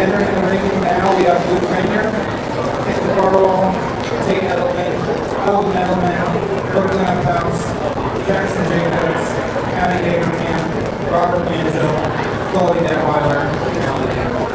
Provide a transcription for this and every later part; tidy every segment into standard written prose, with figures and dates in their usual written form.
entering the ring now, we have Luke Rainier, Nick the Barwell, Tate Edelman, Old Metalman, Brooklyn Uphouse, Jackson Jacobs, Abby Abraham, Robert Manzo, Chloe Detweiler, and Alan Campbell.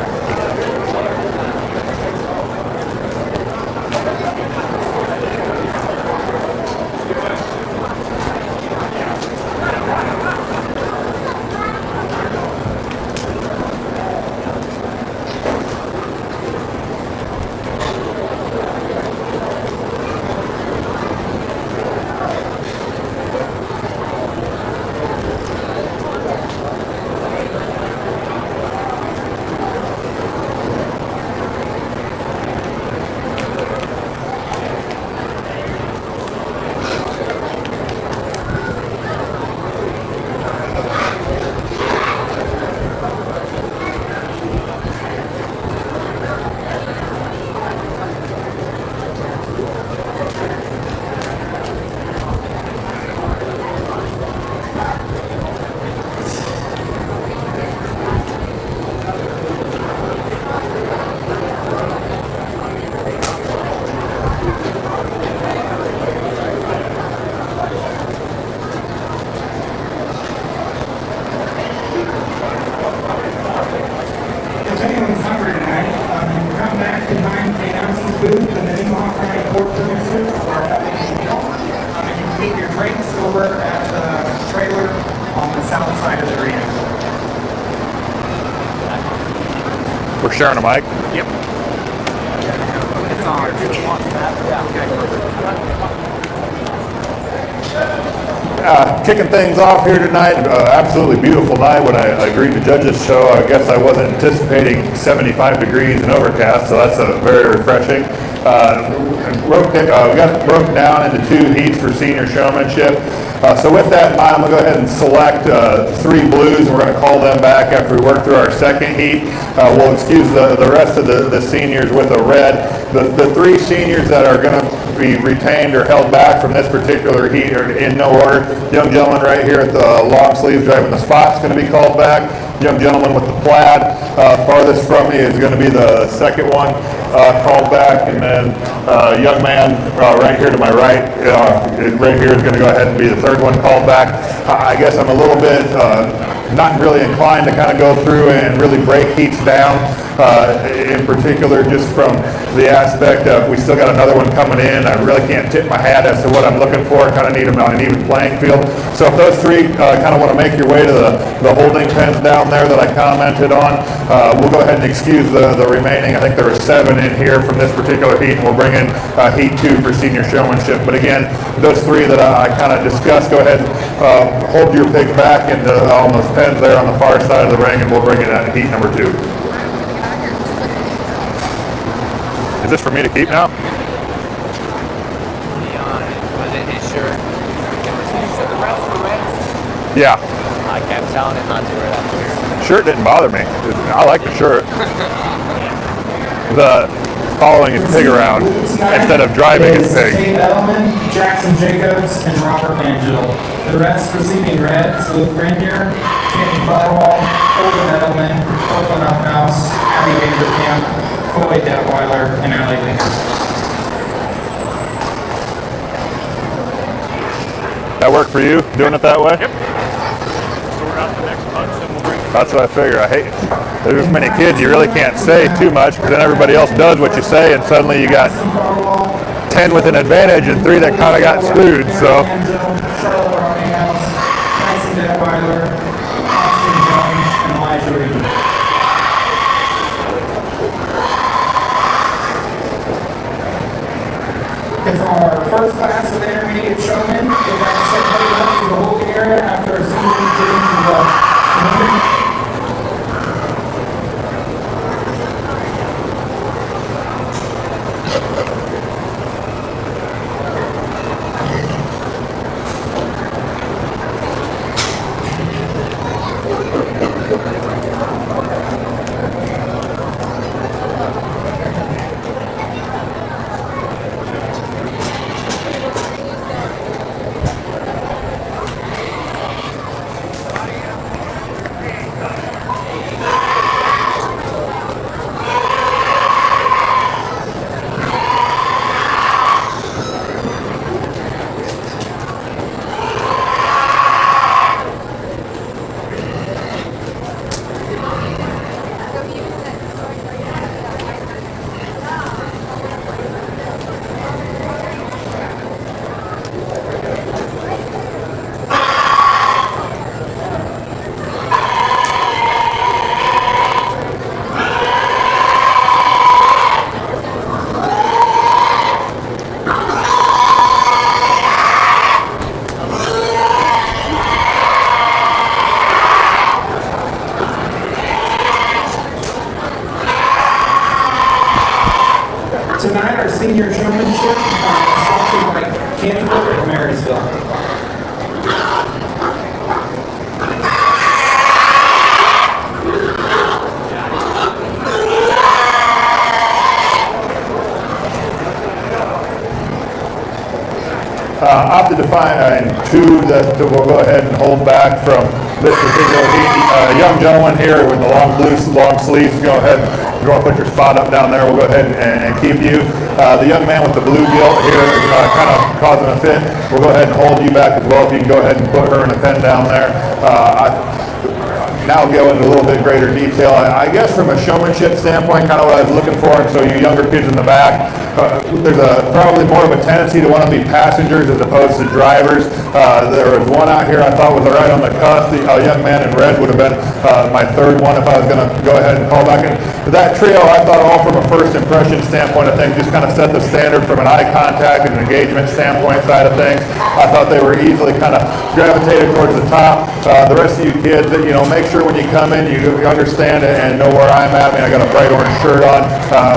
If anyone's hungry tonight, you can come back behind the announcer's booth in the Nemaha County Court premises for a meal. You can keep your drinks over at the trailer on the south side of the arena. We're sharing a mic. Yep. It's on. Kicking things off here tonight. Absolutely beautiful night. When I agreed to judge this show, I guess I wasn't anticipating 75 degrees and overcast, so that's very refreshing. We got it broken down into 2 heats for senior showmanship. So with that in mind, I'm going to go ahead and select 3 blues, and we're going to call them back after we work through our second heat. We'll excuse the rest of the seniors with a red. The 3 seniors that are going to be retained or held back from this particular heat are in no order. Young gentleman right here at the long sleeves driving the spot is going to be called back. Young gentleman with the plaid farthest from me is going to be the second one called back, and then young man right here to my right here is going to go ahead and be the third one called back. I guess I'm a little bit not really inclined to kind of go through and really break heats down, in particular just from the aspect of we still got another one coming in. I really can't tip my hat as to what I'm looking for. Kind of need them on an even playing field. So if those 3 kind of want to make your way to the holding pens down there that I commented on, we'll go ahead and excuse the remaining. I think there were 7 in here from this particular heat, and we'll bring in heat 2 for senior showmanship. But again, those 3 that I kind of discussed, go ahead and hold your pick back into on those pens there on the far side of the ring, and we'll bring in heat number 2. Is this for me to keep now? Was it his shirt? The rest were red? Yeah. I kept telling him not to wear that shirt. Shirt didn't bother me. I like the shirt. The following is pig around instead of driving is pig. Tate Edelman, Jackson Jacobs, and Robert Manzo. The rest receiving reds: Luke Rainier, Kenny Farwell, Holden Edelman, Brooklyn Uphouse, Abby Abraham, Chloe Detweiler, and Allie Lincoln. That work for you, doing it that way? Yep. So we're out the next punch, and we'll bring That's what I figure. I hate there's this many kids, you really can't say too much, because then everybody else does what you say, and suddenly you got 10 with an advantage and 3 that kind of got screwed. So it's our first class of intermediate showmen. We're going to send everyone up to the holding area after our seniors get into the tonight, our senior showmanship sponsored by Canterbury of Marysville. I'll have to define two that we'll go ahead and hold back from this particular young gentleman here with the long sleeves. Go ahead, if you want to put your spot up down there, we'll go ahead and keep you. The young man with the blue gilt here, kind of causing a fit, we'll go ahead and hold you back as well. If you can go ahead and put her in a pen down there. Now go into a little bit greater detail. I guess from a showmanship standpoint, kind of what I was looking for, and so you younger kids in the back, there's probably more of a tendency to want to be passengers as opposed to drivers. There was one out here I thought was right on the cusp. The young man in red would have been my third one if I was going to go ahead and call back in. That trio, I thought all from a first impression standpoint, I think just kind of set the standard from an eye contact and engagement standpoint side of things. I thought they were easily kind of gravitated towards the top. The rest of you kids, make sure when you come in, you understand it and know where I'm at. I mean, I got a bright orange shirt on.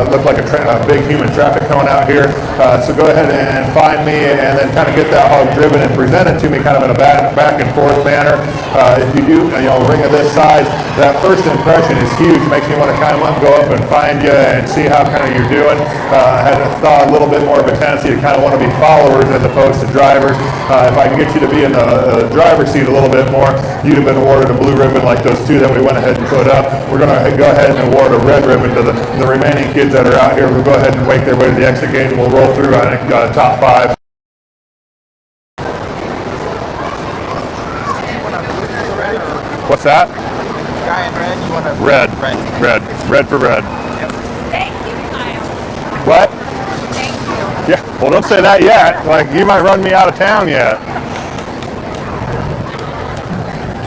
Looked like a big human traffic coming out here. So go ahead and find me and then kind of get that hog driven and present it to me kind of in a back and forth manner. If you do, ring of this size, that first impression is huge. Makes me want to kind of go up and find you and see how kind of you're doing. I had thought a little bit more of a tendency to kind of want to be followers as opposed to drivers. If I can get you to be in the driver's seat a little bit more, you'd have been awarded a blue ribbon like those two that we went ahead and put up. We're going to go ahead and award a red ribbon to the remaining kids that are out here. We'll go ahead and make their way to the exit gate and we'll roll through, I think, top 5. What's that? Guy in red, you want to... Red for red. Thank you, Kyle. What? Thank you. Yeah, well, don't say that yet. Like, you might run me out of town yet.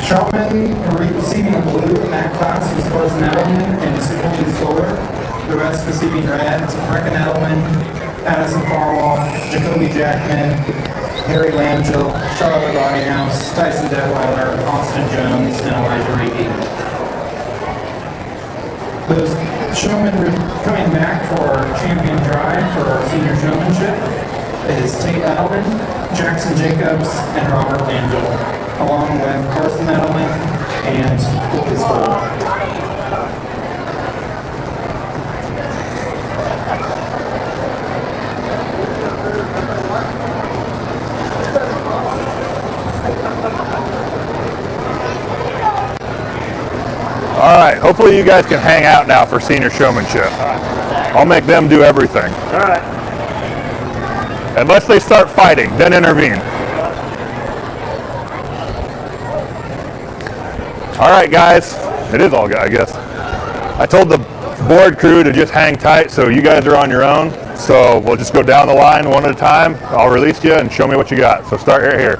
Showman receiving a blue in that class was Carson Edelman and Sigourney Solar. The rest receiving red, Brecken Edelman, Addison Farwell, Jacoby Jackman, Harry Langell, Charlotte Rottinghouse, Tyson Detweiler, Austin Jones, and Elijah Reedy. Those showmen coming back for champion drive for our senior showmanship is Tate Edelman, Jackson Jacobs, and Robert Langell, along with Carson Edelman and Lucas Cole. All right, hopefully you guys can hang out now for senior showmanship. I'll make them do everything. All right. Unless they start fighting, then intervene. All right, guys. It is all guys, I guess. I told the board crew to just hang tight, so you guys are on your own. So we'll just go down the line one at a time. I'll release you and show me what you got. So start right here.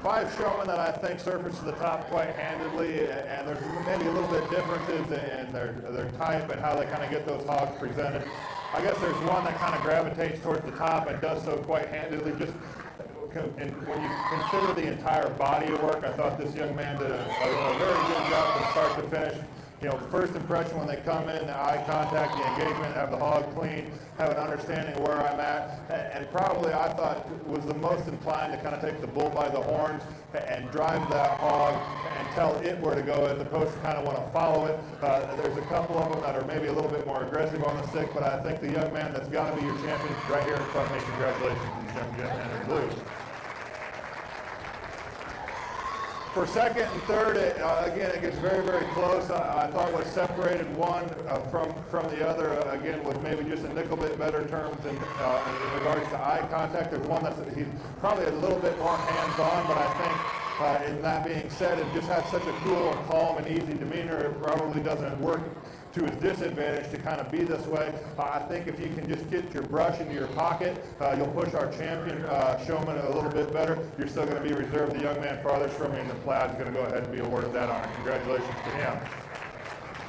5 showmen that I think surface to the top quite handedly, and there's maybe a little bit differences in their type and how they kind of get those hogs presented. I guess there's one that kind of gravitates towards the top and does so quite handedly. Just and when you consider the entire body of work, I thought this young man did a very good job from start to finish. You know, first impression when they come in, the eye contact, the engagement, have the hog clean, have an understanding of where I'm at, and probably I thought was the most inclined to kind of take the bull by the horns and drive that hog and tell it where to go as opposed to kind of want to follow it. There's a couple of them that are maybe a little bit more aggressive on the stick, but I think the young man that's got to be your champion right here in front of me. Congratulations, young gentleman in blue. For second and third, again, it gets very, very close. I thought what separated one from the other, again, was maybe just a nickel bit better terms in regards to eye contact. There's one that's he's probably a little bit more hands-on, but I think in that being said, it just has such a cool and calm and easy demeanor, it probably doesn't work to his disadvantage to kind of be this way. I think if you can just get your brush into your pocket, you'll push our champion showman a little bit better. You're still going to be reserved. The young man farthest from me in the plaid is going to go ahead and be awarded that honor. Congratulations to him.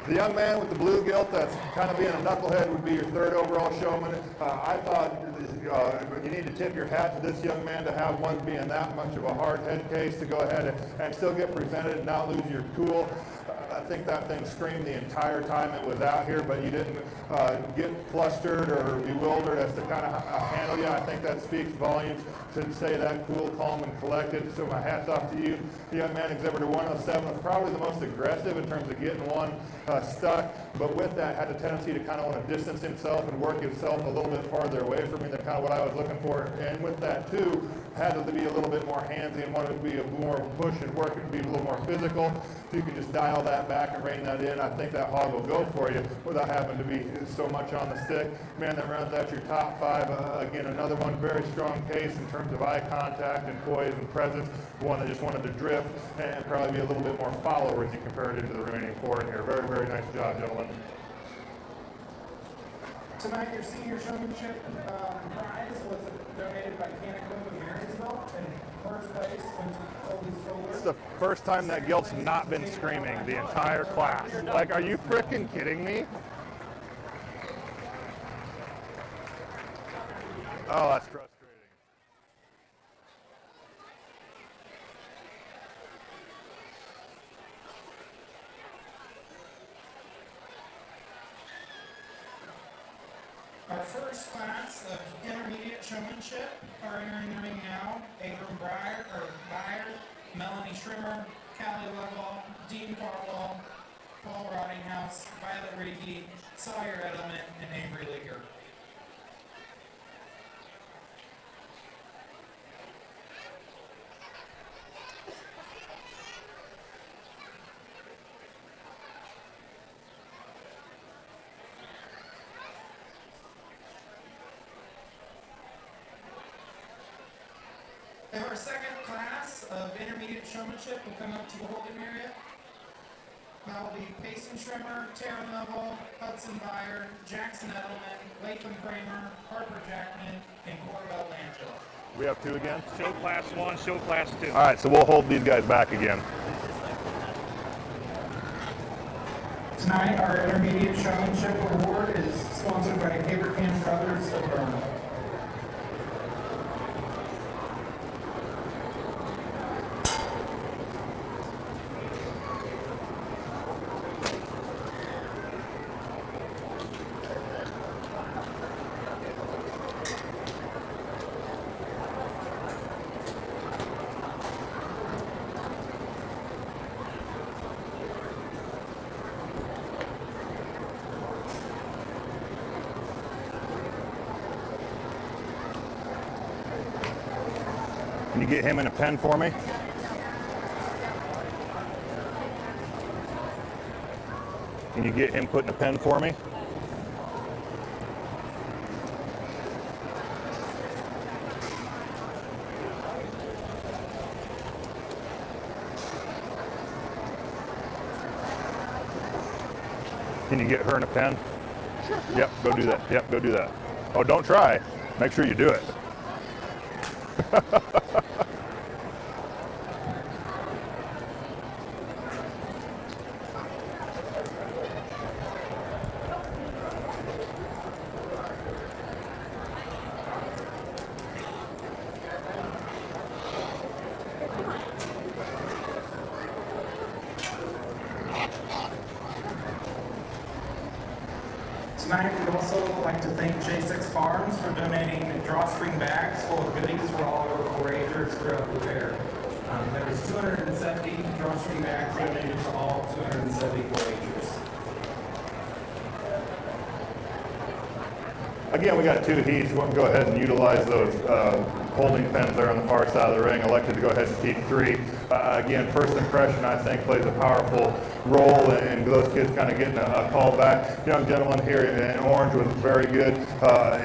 The young man with the blue gilt that's kind of being a knucklehead would be your third overall showman. I thought you need to tip your hat to this young man to have one being that much of a hard head case to go ahead and still get presented and not lose your cool. I think that thing screamed the entire time it was out here, but you didn't get flustered or bewildered as to kind of handle you. I think that speaks volumes to say that cool, calm, and collected. So my hat's off to you. The young man exhibitor 107 was probably the most aggressive in terms of getting one stuck, but with that had a tendency to kind of want to distance himself and work himself a little bit farther away from me than kind of what I was looking for. And with that too, had to be a little bit more handsy and wanted to be a more push and work and be a little more physical. If you can just dial that back and rein that in, I think that hog will go for you without having to be so much on the stick. Man, that rounds out your top 5. Again, another one, very strong case in terms of eye contact and poise and presence. One that just wanted to drift and probably be a little bit more follower as you compare it to the remaining 4 in here. Very, very nice job, gentlemen. Tonight, your senior showmanship prize was donated by Canico of Marysville, and first place went to Colby Solar. It's the first time that gilt's not been screaming the entire class. Like, are you freaking kidding me? Oh, that's frustrating. Our first class of intermediate showmanship are entering the ring now. Abram Byer, Melanie Schrimmer, Callie Lovell, Dean Farwell, Paul Rottinghouse, Violet Reedy, Sawyer Edelman, and Avery Leaker. Our second class of intermediate showmanship will come up to the holding area. That will be Payson Schrimmer, Tara Lovell, Hudson Byer, Jackson Edelman, Latham Kramer, Harper Jackman, and Corbell Langella. We have 2 again? Show class 1, show class 2. All right, so we'll hold these guys back again. Tonight, our intermediate showmanship award is sponsored by Abraham Brothers of Burma. Can you get him in a pen for me? Can you get him put in a pen for me? Can you get her in a pen? Sure. Yep, go do that. Yep, go do that. Oh, don't try. Make sure you do it. Tonight, we'd also like to thank J6 Farms for donating drawstring bags full of goodies for all of our 4-H'ers throughout the fair. There was 270 drawstring bags donated to all 270 4-H'ers. Again, we got 2 heats. We'll go ahead and utilize those holding pens there on the far side of the ring. Elected to go ahead and keep 3. Again, first impression, I think, plays a powerful role in those kids kind of getting a call back. Young gentleman here in orange was very good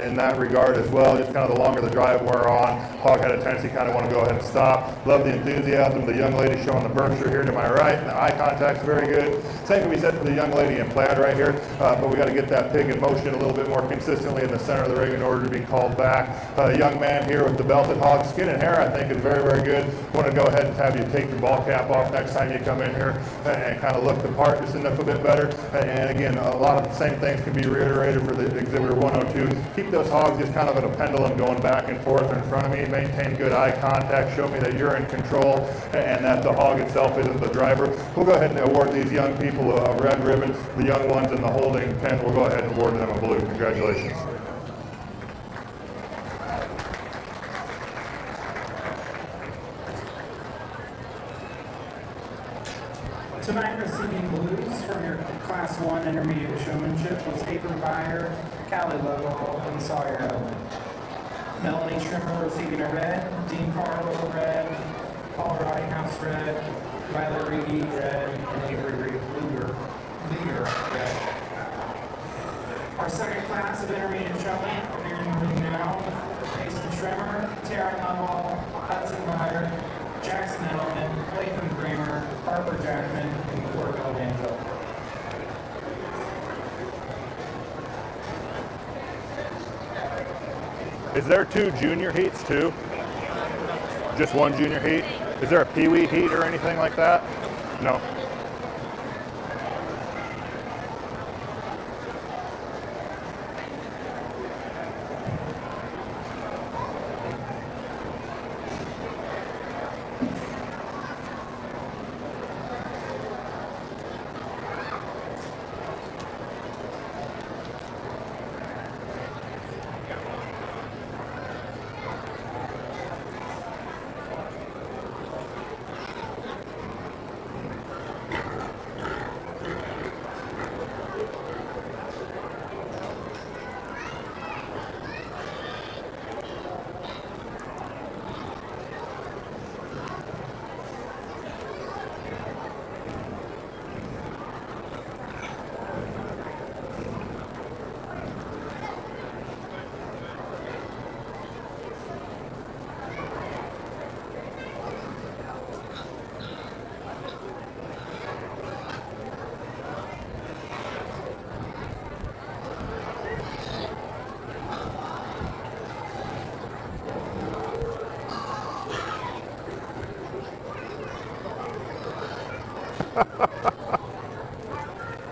in that regard as well. Just kind of the longer the drive wore on, Hog had a tendency to kind of want to go ahead and stop. Love the enthusiasm. The young lady showing the Berkshire here to my right. And the eye contact's very good. Same can be said for the young lady in plaid right here, but we got to get that pig in motion a little bit more consistently in the center of the ring in order to be called back. Young man here with the belted hog skin and hair, I think, is very, very good. Want to go ahead and have you take your ball cap off next time you come in here and kind of look the part just a little bit better. And again, a lot of the same things can be reiterated for the exhibitor 102. Keep those hogs just kind of at a pendulum going back and forth in front of me. Maintain good eye contact. Show me that you're in control and that the hog itself isn't the driver. We'll go ahead and award these young people a red ribbon. The young ones in the holding pen, we'll go ahead and award them a blue. Congratulations. Tonight, receiving blues from your Class 1 Intermediate Showmanship was April Byer, Callie Lovell, and Sawyer Edelman. Melanie Schrimmer receiving a red, Dean Farlow red, Paul Rottinghouse red, Violet Reedy red, and Avery Leader red. Our second class of Intermediate Showman appearing in the ring now, Mason Schrimmer, Taryn Lovell, Hudson Meyer, Jackson Edelman, Latham Kramer, Harper Jackman, and Corey Alvanjo. Is there 2 junior heats too? Just 1 junior heat? Is there a peewee heat or anything like that? No.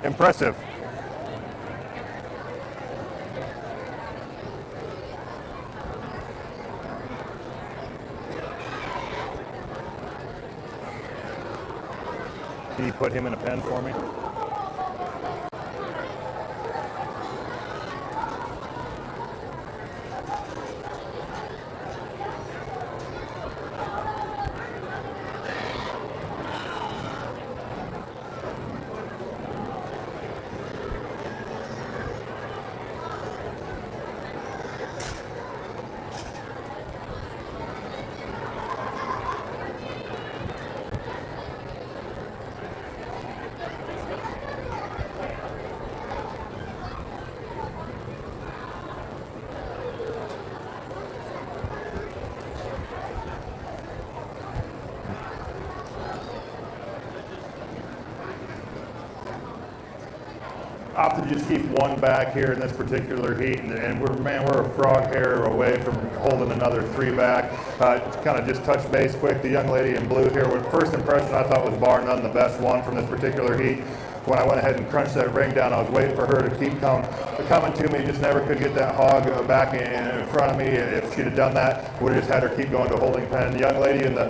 Impressive. Can you put him in a pen for me? Opted to just keep 1 back here in this particular heat, and we're a frog hair away from holding another 3 back. Kind of just touch base quick. The young lady in blue here, with first impression I thought was bar none the best one from this particular heat. When I went ahead and crunched that ring down, I was waiting for her to keep coming to me. Just never could get that hog back in front of me. If she'd have done that, would have just had her keep going to holding pen. The young lady in the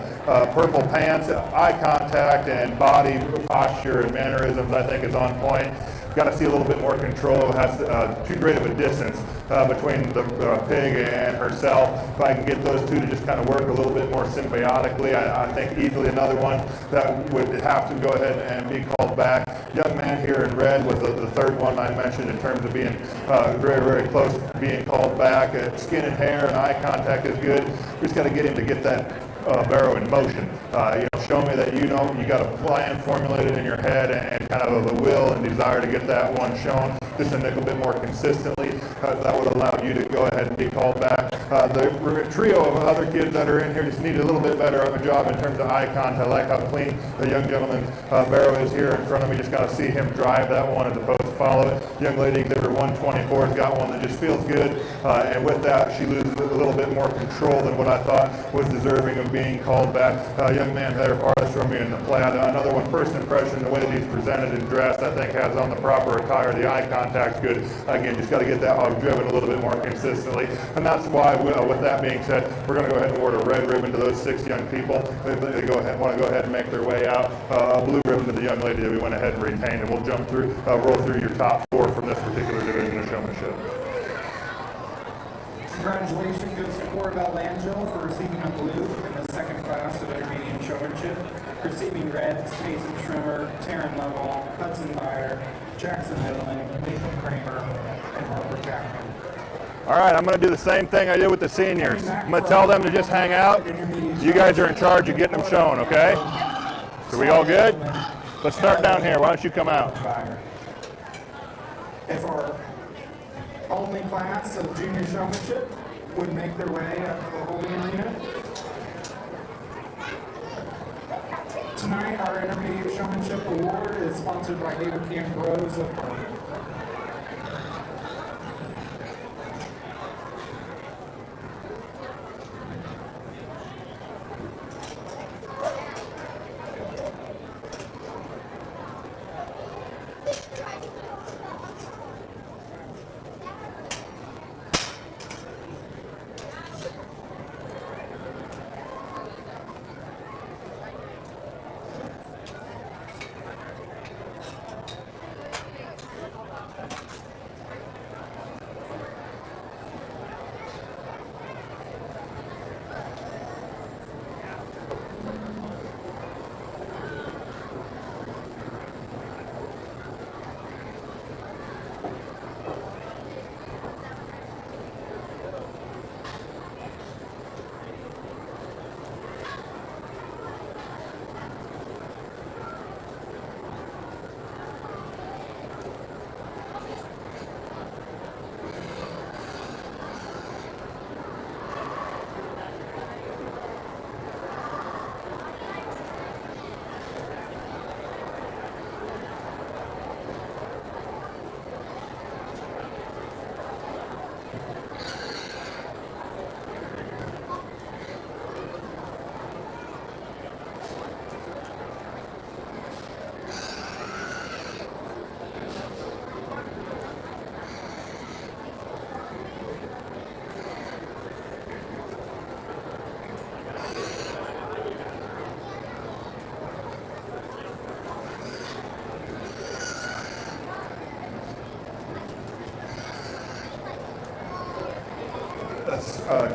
purple pants, eye contact and body posture and mannerisms, I think, is on point. got to see a little bit more control. Has too great of a distance between the pig and herself. If I can get those two to just kind of work a little bit more symbiotically, I think easily another one that would have to go ahead and be called back. Young man here in red was the third one I mentioned in terms of being very, very close to being called back. Skin and hair and eye contact is good. We just got to get him to get that barrow in motion. Show me that you got a plan formulated in your head and kind of the will and desire to get that one shown just a little bit more consistently. That would allow you to go ahead and be called back. The trio of other kids that are in here just need a little bit better of a job in terms of eye contact. I like how clean the young gentleman's barrow is here in front of me. Just got to see him drive that one as opposed to follow it. Young lady exhibitor 124 has got one that just feels good, and with that she loses a little bit more control than what I thought was deserving of being called back. Young man there farthest from me in the plaid. Another one, first impression, the way that he's presented and dressed, I think has on the proper attire. The eye contact's good. Again, just got to get that hog driven a little bit more consistently. And that's why, with that being said, we're going to go ahead and award a red ribbon to those 6 young people. They want to go ahead and make their way out. A blue ribbon to the young lady that we went ahead and retained. And we'll roll through your top 4 from this particular division of showmanship. Congratulations goes to Corbell Langell for receiving a blue in the second class of intermediate showmanship. Receiving red, Mason Schrimmer, Taryn Lovell, Hudson Byer, Jackson Middleman, Nathan Kramer, and Harper Jackman. All right, I'm going to do the same thing I did with the seniors. I'm going to tell them to just hang out. You guys are in charge of getting them shown, okay? So we all good? Let's start down here. Why don't you come out? If our only class of junior showmanship would make their way up to the holding arena. Tonight, our intermediate showmanship award is sponsored by David Camp Rose of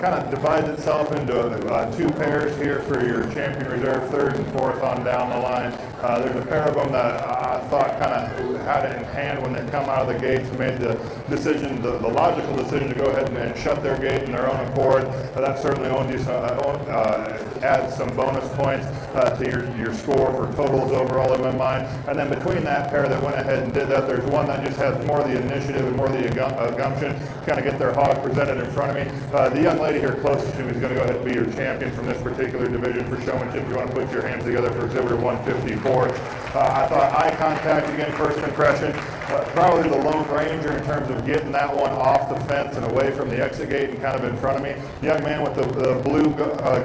kind of divides itself into 2 pairs here for your champion reserve, 3rd and 4th on down the line. There's a pair of them that I thought kind of had it in hand when they come out of the gates and made the decision, the logical decision to go ahead and shut their gate in their own accord. That certainly adds some bonus points to your score for totals overall in my mind. And then between that pair that went ahead and did that, there's one that just has more of the initiative and more of the gumption to kind of get their hog presented in front of me. The young lady here closest to me is going to go ahead and be your champion from this particular division for showmanship. If you want to put your hands together for exhibitor 154. I thought eye contact, again, first impression, probably the lone ranger in terms of getting that one off the fence and away from the exit gate and kind of in front of me. The young man with the blue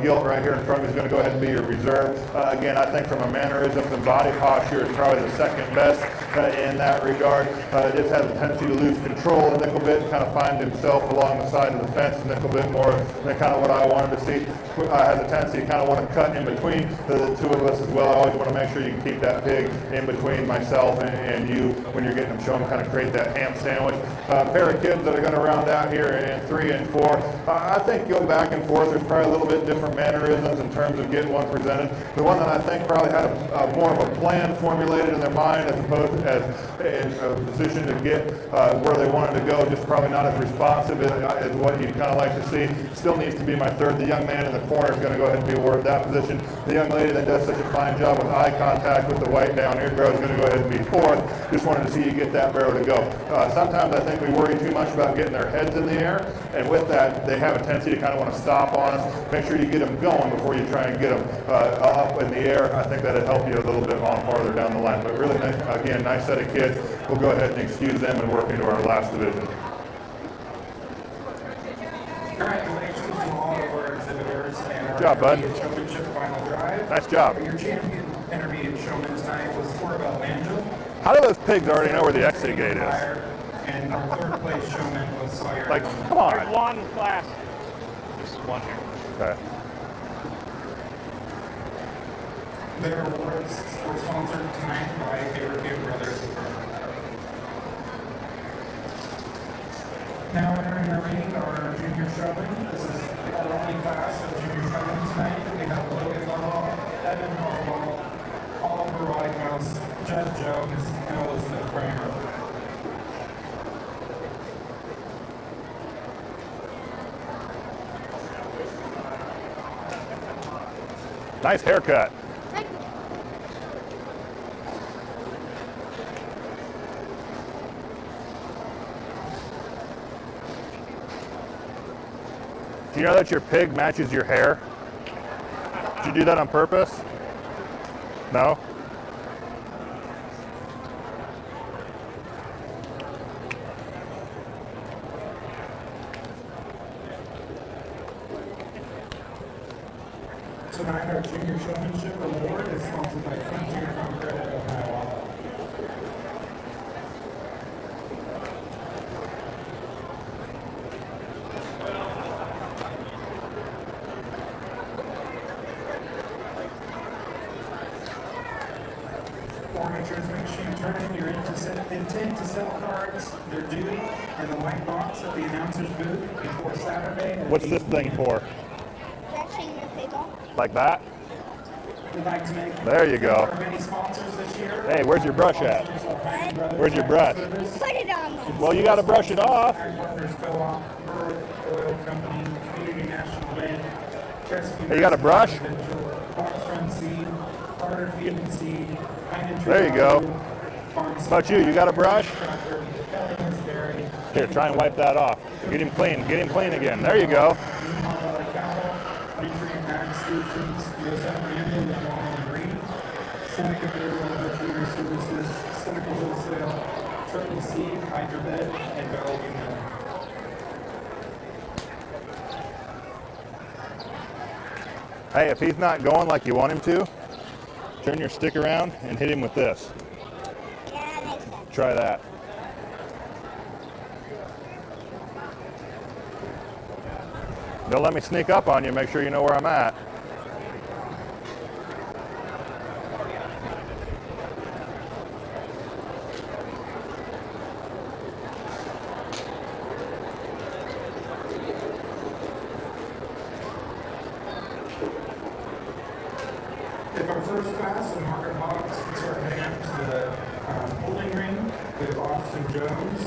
gilt right here in front of me is going to go ahead and be your reserve. Again, I think from a mannerisms and body posture, it's probably the second best in that regard. Just has a tendency to lose control a nickel bit and kind of find himself along the side of the fence a nickel bit more than kind of what I wanted to see. Has a tendency to kind of want to cut in between the two of us as well. I always want to make sure you can keep that pig in between myself and you when you're getting them, show them kind of create that ham sandwich. Pair of kids that are going to round out here in 3 and 4. I think go back and forth. There's probably a little bit different mannerisms in terms of getting one presented. The one that I think probably had more of a plan formulated in their mind as opposed to as in a position to get where they wanted to go, just probably not as responsive as what you'd kind of like to see. Still needs to be my third. The young man in the corner is going to go ahead and be awarded that position. The young lady that does such a fine job with eye contact with the white down ear barrel is going to go ahead and be fourth. Just wanted to see you get that barrel to go. Sometimes I think we worry too much about getting their heads in the air, and with that, they have a tendency to kind of want to stop on us. Make sure you get them going before you try and get them up in the air. I think that'll help you a little bit on farther down the line. But really, again, nice set of kids. We'll go ahead and excuse them and work into our last division. Congratulations to all of our exhibitors and our Good job, bud. Intermediate Showmanship Final Drive. Nice job. Your champion intermediate showman tonight was Corbell Angel. How do those pigs already know where the exit gate is? And our third place showman was Sawyer. Like, Allen. come on. There's one class. This is one here. Okay. Their awards were sponsored tonight by Favorite Gift Brothers. Now entering the ring are junior showmen. This is our only class of junior showmen tonight. We have Logan Law, Evan Harbaugh, Oliver Whitehouse, Judd Jones, and Elizabeth Kramer. Nice haircut. Do you know that your pig matches your hair? Did you do that on purpose? No? Tonight, our Junior Showmanship Award is sponsored by Frontier Farm Credit Ohio. Foragers, make sure you turn in your intent to sell cards. They're due in the white box at the announcer's booth before Saturday. at What's this 8 thing p.m. for? Brushing your pig off. Like that? We'd like to make There you go. our many sponsors this year. Hey, where's your brush at? Where's your brush? Put it on. Well, you got to brush it off. Ag Partners Co-op, Burr Oil Company, Community National Bank, Rescue. Hey, you got a brush? Foxrun Seed, Carter Feed and Seed, There you go. Farm How about you? You got a brush? Tractor, Ellington's Dairy, Here, try and wipe that off. Get him clean. Get him clean again. There you go. Nemaha Cattle, Nutrient Ag Solutions, Yosemite Indian and Walnut Green, Seneca Beardwell Junior Services, Seneca Wholesale, Triple C, Hydrobed, and Bellevue Mill. Hey, if he's not going like you want him to, turn your stick around and hit him with this. Yeah, that makes sense. Try that. Don't let me sneak up on you. Make sure you know where I'm at. If our first class in Market Hogs can start heading up to the bowling ring with Austin Jones,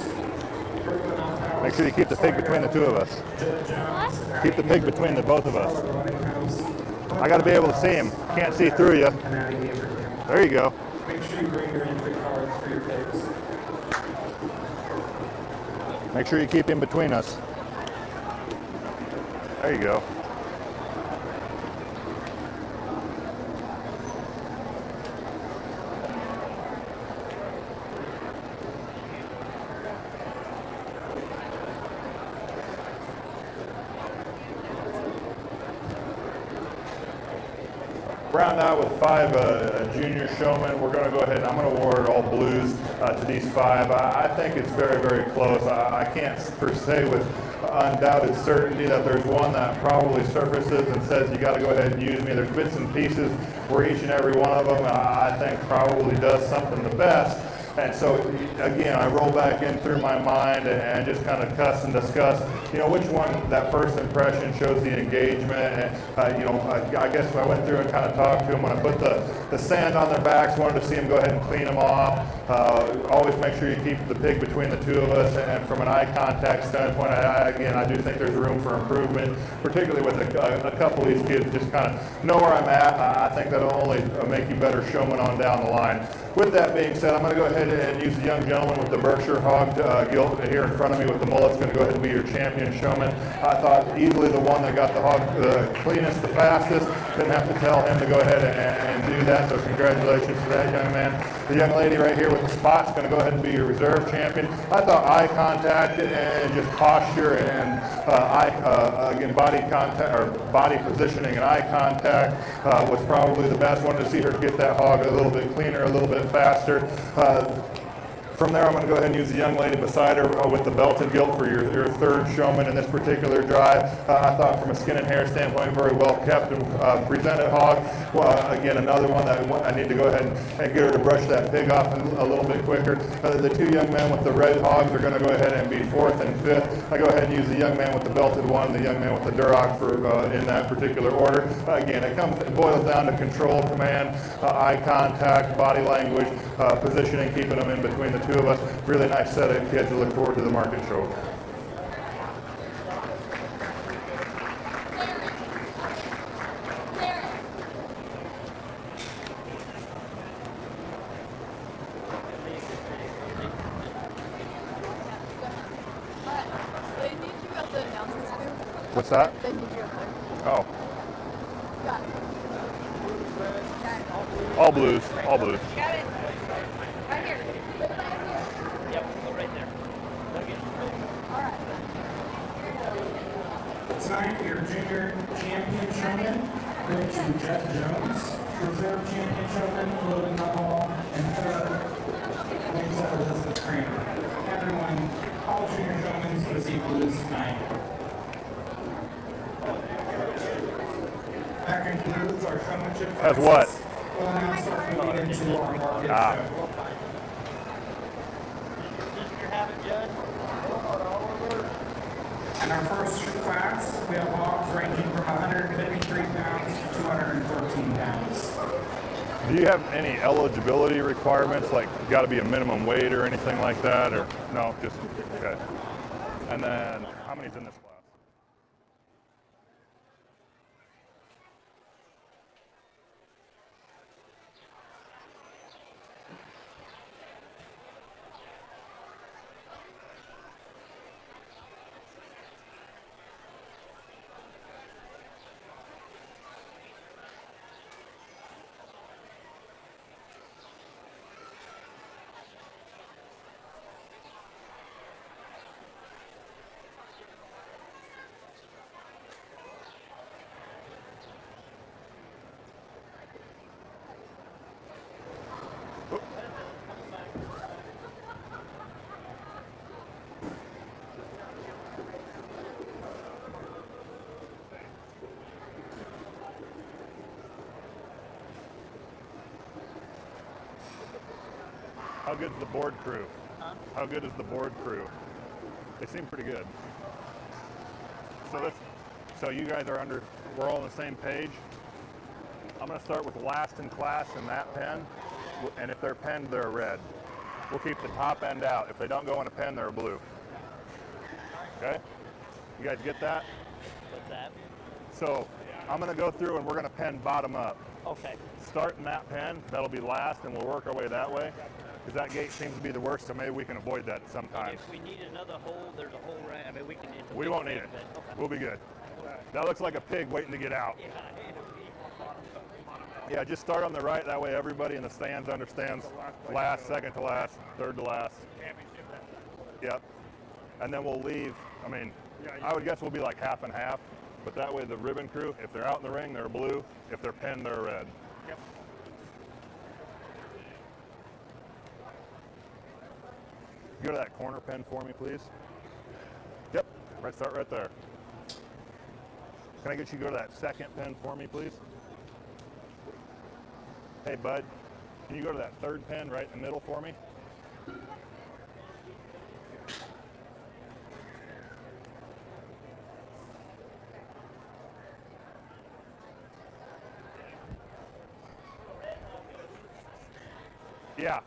Brooklyn Outhouse, Make sure you keep the pig between the two of us. Judd Jones, Keep the pig between the both of us. Whitehouse, I got to be able to see him. Can't see through you. and Addie Abraham. There you go. Make sure you bring your entry cards for your pigs. Make sure you keep him between us. There you go. Round out with 5 junior showmen. We're going to go ahead and I'm going to award all blues to these 5. I think it's very, very close. I can't per se with undoubted certainty that there's one that probably surfaces and says you got to go ahead and use me. There's bits and pieces where each and every one of them I think probably does something the best. And so, again, I roll back in through my mind and just kind of cuss and discuss, which one, that first impression shows the engagement. And, I guess I went through and kind of talked to them when I put the sand on their backs, wanted to see them go ahead and clean them off. Always make sure you keep the pig between the two of us. And from an eye contact standpoint, I do think there's room for improvement, particularly with a couple of these kids just kind of know where I'm at. I think that'll only make you better showmen on down the line. With that being said, I'm going to go ahead and use the young gentleman with the Berkshire Hog gilt here in front of me with the mullet's going to go ahead and be your champion showman. I thought easily the one that got the hog the cleanest, the fastest. Didn't have to tell him to go ahead and do that, so congratulations to that young man. The young lady right here with the spot's going to go ahead and be your reserve champion. I thought eye contact and just posture and body contact or body positioning and eye contact was probably the best. Wanted to see her get that hog a little bit cleaner, a little bit faster. From there, I'm going to go ahead and use the young lady beside her with the belted gilt for your third showman in this particular drive. I thought from a skin and hair standpoint, very well kept and presented hog. Again, another one that I need to go ahead and get her to brush that pig off a little bit quicker. The two young men with the red hogs are going to go ahead and be fourth and fifth. I go ahead and use the young man with the belted one, the young man with the Duroc in that particular order. Again, it boils down to control, command, eye contact, body language, positioning, keeping them in between the two of us. Really nice set of kids to look forward to the market show. What's that? Oh. All blues. All blues. Got it. Right here. Yep, right there. All right. Tonight, your junior champion showman went to Jeff Jones. Reserve champion showman, Logan Nemaha, and third went to Elizabeth Kramer. Everyone, all junior showmen receive blues tonight. That concludes our showmanship. As what? We'll now start moving into our market show. In our first class, we have hogs ranging from 153 pounds to 213 pounds. Do you have any eligibility requirements, like got to be a minimum weight or anything like that, or no? Just okay. And then how many's in this class? How good is the board crew? Huh? How good is the board crew? They seem pretty good. So you guys are we're all on the same page. I'm going to start with last in class in that pen, and if they're penned, they're red. We'll keep the top end out. If they don't go in a pen, they're blue. Okay? You guys get that? What's that? So I'm going to go through and we're going to pen bottom up. Okay. Start in that pen, that'll be last, and we'll work our way that way. Because that gate seems to be the worst, so maybe we can avoid that sometimes. If we need another hole, there's a hole right. I mean, we can. We won't need it. Okay. We'll be good. That looks like a pig waiting to get out. Yeah, just start on the right. That way everybody in the stands understands last, second to last, third to last. Yep. And then we'll leave. I mean, I would guess we'll be like half and half. But that way the ribbon crew, if they're out in the ring, they're blue. If they're pinned, they're red. Yep. Go to that corner pen for me, please. Yep, start right there. Can I get you to go to that second pen for me, please? Hey, bud, can you go to that third pen right in the middle for me? Yeah.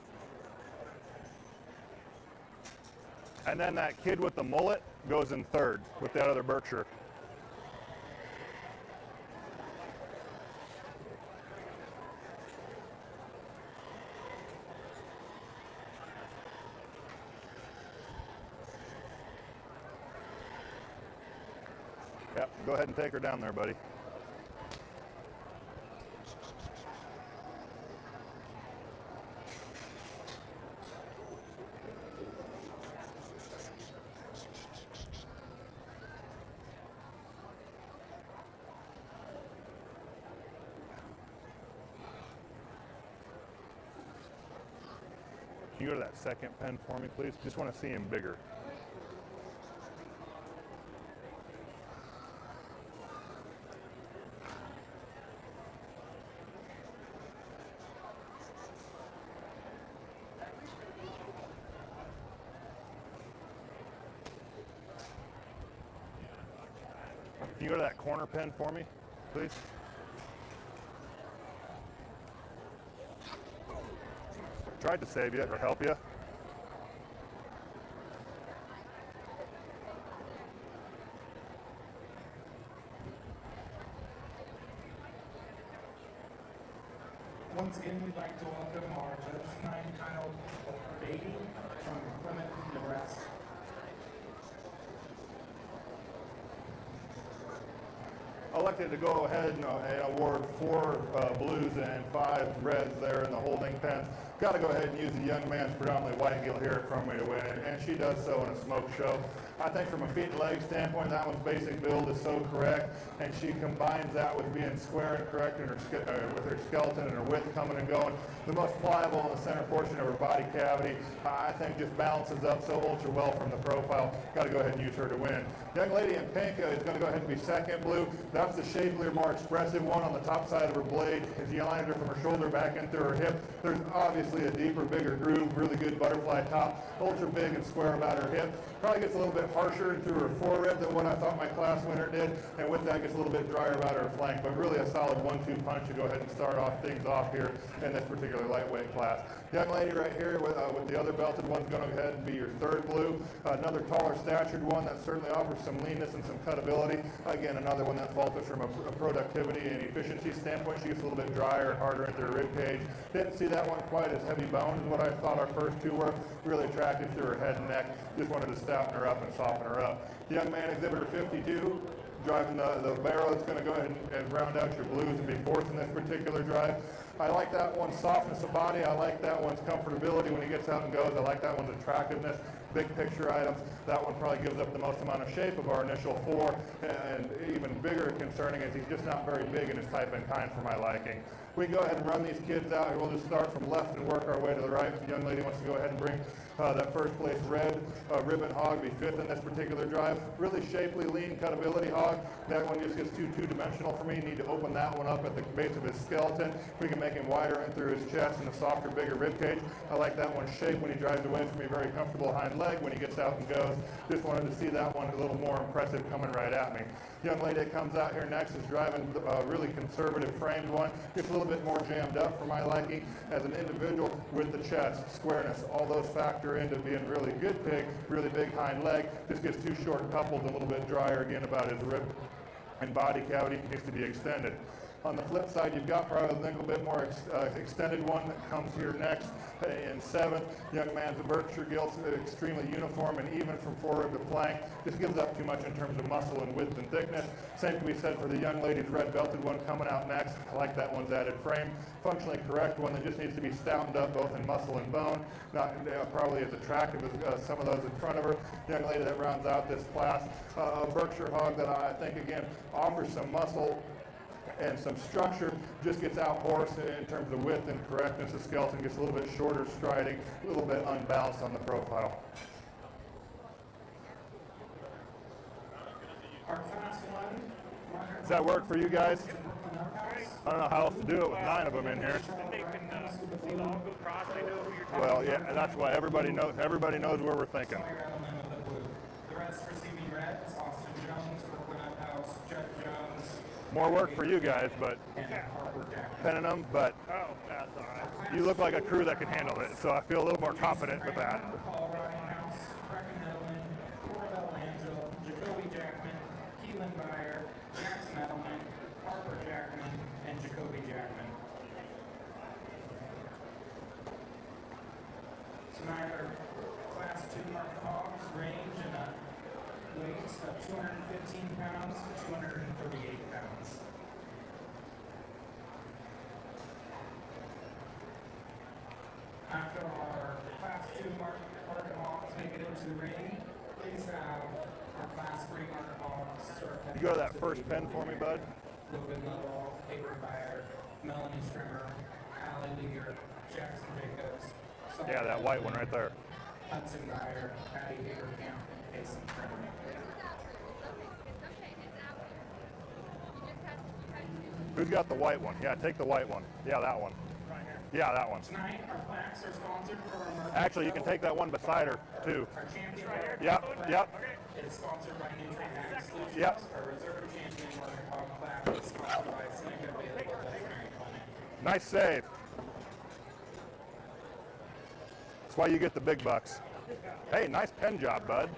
And then that kid with the mullet goes in third with that other Berkshire. Yep, go ahead and take her down there, buddy. Can you go to that second pen for me, please? Just want to see him bigger. Can you go to that corner pen for me, please? Tried to save you or help you. Once again, we'd like to welcome our Judge 9 Kyle Beatty from Plymouth, Nebraska. Elected to go ahead and award 4 blues and 5 reds there in the holding pen. Got to go ahead and use the young man's predominantly white gill here at Cromway to win, and she does so in a smoke show. I think from a feet and leg standpoint, that one's basic build is so correct, and she combines that with being square and correct in her, with her skeleton and her width coming and going. The most pliable in the center portion of her body cavity, I think just balances up so ultra well from the profile. Got to go ahead and use her to win. Young lady in pink is going to go ahead and be second blue. That's the shapelier, more expressive one on the top side of her blade. As you lined her from her shoulder back into her hip, there's obviously a deeper, bigger groove, really good butterfly top, ultra big and square about her hip. Probably gets a little bit harsher through her forerib than what I thought my class winner did, and with that gets a little bit drier about her flank, but really a solid 1-2 punch to go ahead and start off things off here in this particular lightweight class. Young lady right here with the other belted one's going to go ahead and be your third blue. Another taller statured one that certainly offers some leanness and some cutability. Again, another one that falters from a productivity and efficiency standpoint. She gets a little bit drier and harder into her rib cage. Didn't see that one quite as heavy boned as what I thought our first two were. Really attractive through her head and neck. Just wanted to stouten her up and soften her up. Young man exhibitor 52. Driving the barrel, it's going to go ahead and round out your blues and be fourth in this particular drive. I like that one's softness of body. I like that one's comfortability when he gets out and goes. I like that one's attractiveness, big picture items. That one probably gives up the most amount of shape of our initial 4, and even bigger concerning is he's just not very big in his type and kind for my liking. We can go ahead and run these kids out here. We'll just start from left and work our way to the right. The young lady wants to go ahead and bring that first place red ribbon hog, be 5th in this particular drive. Really shapely, lean, cutability hog. That one just gets too two-dimensional for me. Need to open that one up at the base of his skeleton. We can make him wider in through his chest and a softer, bigger rib cage. I like that one's shape when he drives away from me. Very comfortable hind leg when he gets out and goes. Just wanted to see that one a little more impressive coming right at me. Young lady that comes out here next is driving a really conservative framed one. Gets a little bit more jammed up for my liking as an individual with the chest, squareness. All those factor into being really good pig, really big hind leg. Just gets too short coupled, a little bit drier again about his rib and body cavity. Needs to be extended. On the flip side, you've got probably a little bit more extended one that comes here next in 7th. Young man's a Berkshire gill, extremely uniform and even from forward to flank. Just gives up too much in terms of muscle and width and thickness. Same can be said for the young lady's red belted one coming out next. I like that one's added frame. Functionally correct one that just needs to be stoutened up both in muscle and bone. Not probably as attractive as some of those in front of her. Young lady that rounds out this class. A Berkshire hog that I think again offers some muscle and some structure, just gets out horsed in terms of width and correctness. The skeleton gets a little bit shorter striding, a little bit unbalanced on the profile. Our class 1. Does that work for you guys? I don't know how else to do it with 9 of them in here. They can see the all go across. They know who you're talking Well, yeah, and that's why everybody knows where we're thinking. The rest receiving red is Austin Jones, Brooklyn Up House, Jeff Jones, More work for you guys, but And Harper Jackman. penning them, but Oh, that's all right. you look like a crew that can handle it, so I feel a little more confident with that. Paul Rottinghouse, Brecken Edelman, Corbell Angel, Jacoby Jackman, Keelan Byer, Jackson Edelman, Harper Jackman, and Jacoby Jackman. Tonight our Class 2 marked hogs range in a weight of 215 pounds to 238 pounds. After our Class 2 market hogs make it into the ring, please have our Class 3 market hogs start. You go to that first pen for me, bud? Logan Lovell, Avery Byer, Melanie Strimmer, Allie Leager, Jackson Jacobs. Yeah, that white one right there. Hudson Byer, Patty Haberkamp, and Jason Strimmer. It's okay. It's out here. You just have to Who's got the white one? Yeah, take the white one. Yeah, that one. Right here. Yeah, that one. Tonight, our plaques are sponsored from our... Actually, you can take that one beside her, too. Our champion Right here. Yep, yep. Okay. It is sponsored by Nutrient Ag Solutions. Yep. Our reserve champion market hog plaque is sponsored by Seneca Bailey Veterinary Clinic. Nice save. That's why you get the big bucks. Hey, nice pen job, bud.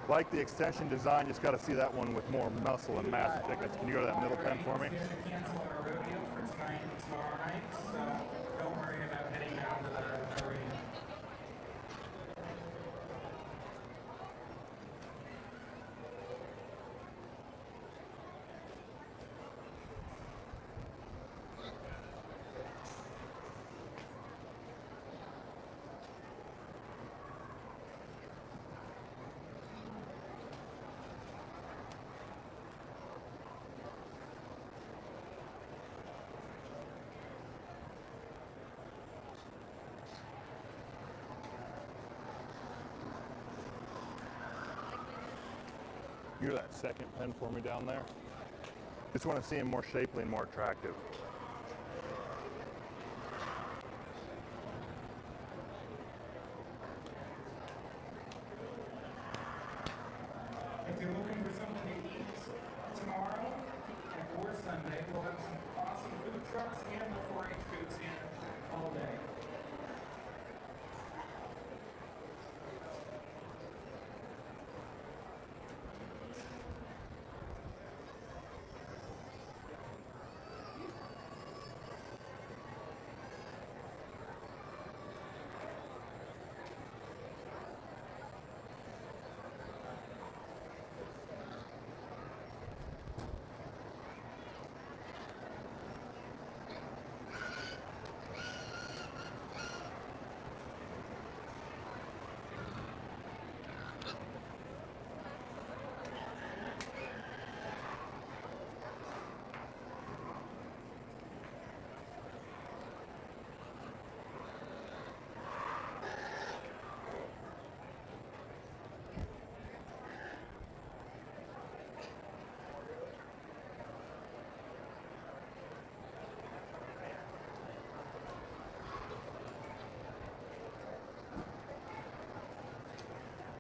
Like the extension design, just got to see that one with more muscle and mass and thickness. Can you go to that middle pen for me? We have to cancel our rodeo for tonight and tomorrow night, so don't worry about heading down to the arena. You're that second pen for me down there. Just want to see him more shapely and more attractive. If you're looking for something to eat tomorrow or Sunday, we'll have some awesome food trucks and the 4-H food stand all day.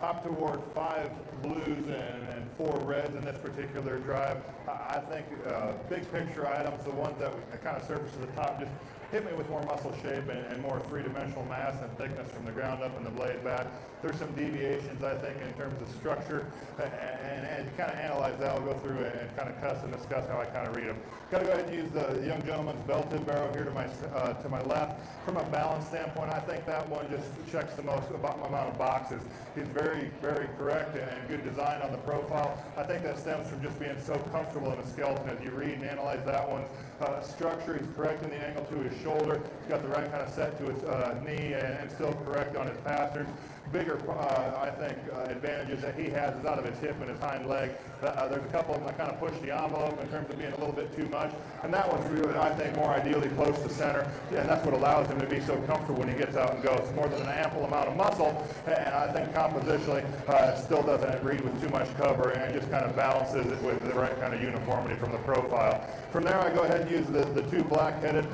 Up toward 5 blues and 4 reds in this particular drive. I think big picture items, the ones that kind of surface to the top, just hit me with more muscle shape and more three-dimensional mass and thickness from the ground up and the blade back. There's some deviations, I think, in terms of structure, and kind of analyze that. I'll go through and kind of cuss and discuss how I kind of read them. Got to go ahead and use the young gentleman's belted barrel here to my left. From a balance standpoint, I think that one just checks the most amount of boxes. He's very, very correct and good design on the profile. I think that stems from just being so comfortable in the skeleton. As you read and analyze that one's structure, he's correct in the angle to his shoulder. He's got the right kind of set to his knee and still correct on his pastures. Bigger, I think, advantages that he has is out of his hip and his hind leg. There's a couple of them that kind of push the envelope in terms of being a little bit too much, and that one's really, I think, more ideally close to center, and that's what allows him to be so comfortable when he gets out and goes. More than an ample amount of muscle, and I think compositionally it still doesn't read with too much cover, and just kind of balances it with the right kind of uniformity from the profile. From there, I go ahead and use the two black-headed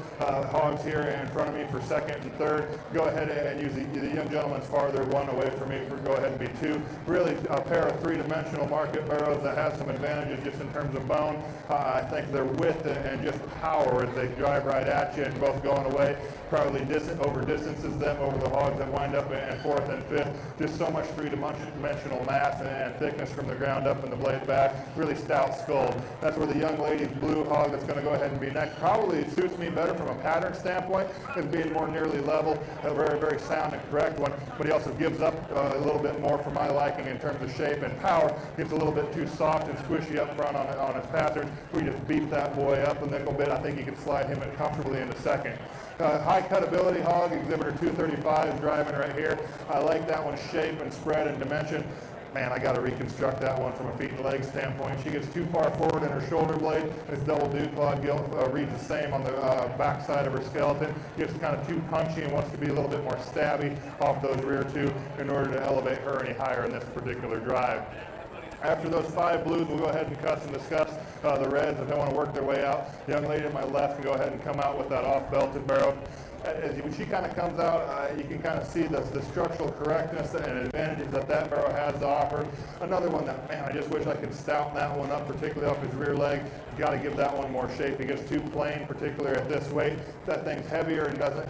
hogs here in front of me for second and third. Go ahead and use the young gentleman's farther one away from me for go ahead and be two. Really a pair of three-dimensional market barrows that have some advantages just in terms of bone. I think their width and just power as they drive right at you and both going away probably over distances them over the hogs that wind up in fourth and fifth. Just so much three-dimensional mass and thickness from the ground up in the blade back. Really stout skull. That's where the young lady's blue hog that's going to go ahead and be next probably suits me better from a pattern standpoint as being more nearly level. A very, very sound and correct one, but he also gives up a little bit more for my liking in terms of shape and power. Gets a little bit too soft and squishy up front on his pattern. We just beef that boy up a nickel bit. I think you can slide him in comfortably into second. High cutability hog, exhibitor 235 is driving right here. I like that one's shape and spread and dimension. Man, I got to reconstruct that one from a feet and legs standpoint. She gets too far forward in her shoulder blade. This double dew clawed gill reads the same on the back side of her skeleton. Gets kind of too punchy and wants to be a little bit more stabby off those rear two in order to elevate her any higher in this particular drive. After those 5 blues, we'll go ahead and cuss and discuss the reds if they want to work their way out. The young lady to my left can go ahead and come out with that off-belted barrow. When she kind of comes out, you can kind of see the structural correctness and advantages that barrow has to offer. Another one that, man, I just wish I could stout that one up, particularly off his rear leg. You got to give that one more shape. He gets too plain, particularly at this weight. If that thing's heavier and doesn't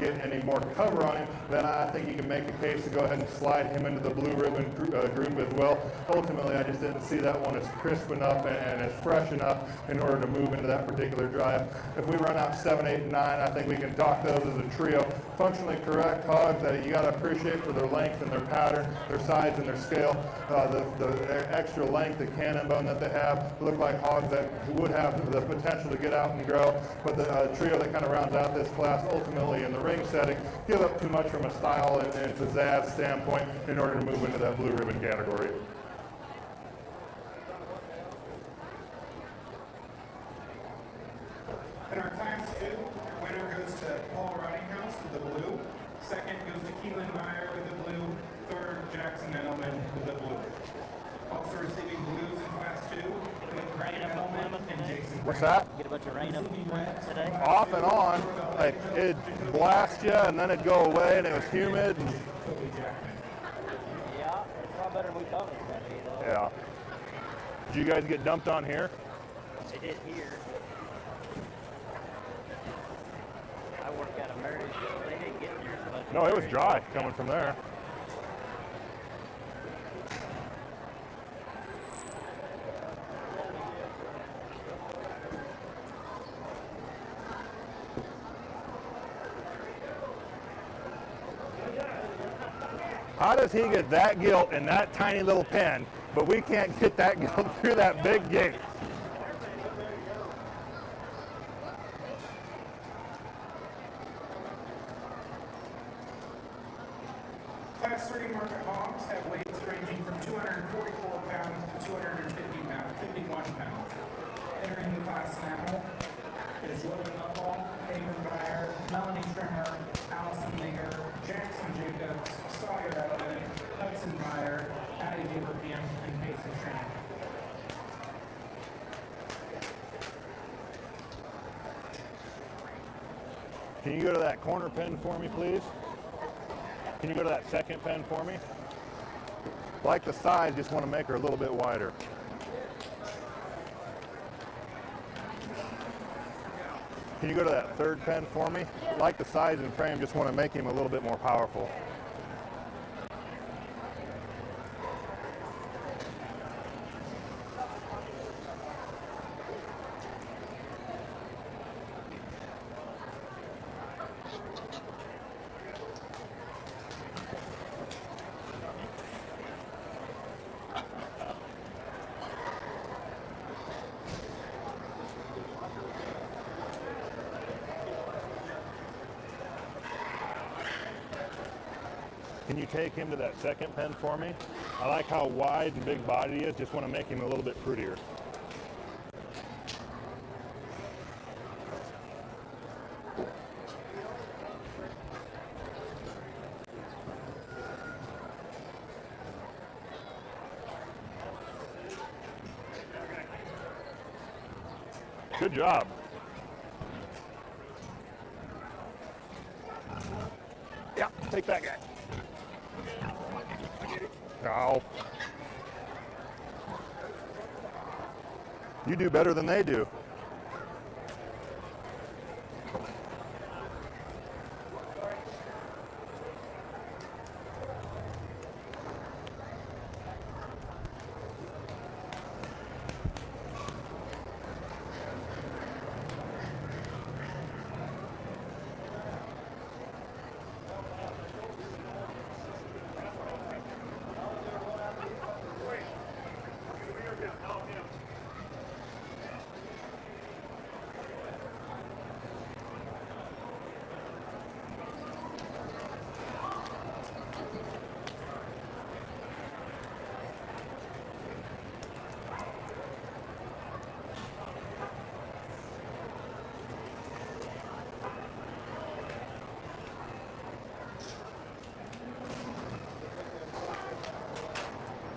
get any more cover on him, then I think you can make a case to go ahead and slide him into the blue ribbon group as well. Ultimately, I just didn't see that one as crisp enough and as fresh enough in order to move into that particular drive. If we run out 7, 8, and 9, I think we can talk those as a trio. Functionally correct hogs that you got to appreciate for their length and their pattern, their size and their scale. The extra length, the cannon bone that they have, look like hogs that would have the potential to get out and grow. But the trio that kind of rounds out this class, ultimately in the ring setting, give up too much from a style and pizzazz standpoint in order to move into that blue ribbon category. In our class 2, winner goes to Paul Ridinghouse with the blue. Second goes to Keelan Meyer with the blue. Third, Jackson Edelman with the blue. Also receiving blues in class 2, we have Brandon Edelman and Jason. What's that? Get a bunch of rain up today. Off and on, like it'd blast you and then it'd go away and it was humid. Yeah, it's a lot better than we thought it was going to be, though. Yeah. Did you guys get dumped on here? They did here. I work out of Murray, so they didn't get here as much. No, it was dry coming from there. How does he get that gilt in that tiny little pen, but we can't get that gilt through that big gate? Class 3 market hogs have weights ranging from 244 pounds to 51 pounds. Entering the class now is Logan Upall, David Meyer, Melanie Trimmer, Allison Meager, Jackson Jacobs, Sawyer Edelman, Hudson Meyer, Addie Abraham, and Mason Tran. Can you go to that corner pen for me, please? Can you go to that second pen for me? Like the size, just want to make her a little bit wider. Can you go to that third pen for me? Like the size and frame, just want to make him a little bit more powerful. Can you take him to that second pen for me? I like how wide and big body he is. Just want to make him a little bit prettier. Good job. Take that guy. No. You do better than they do.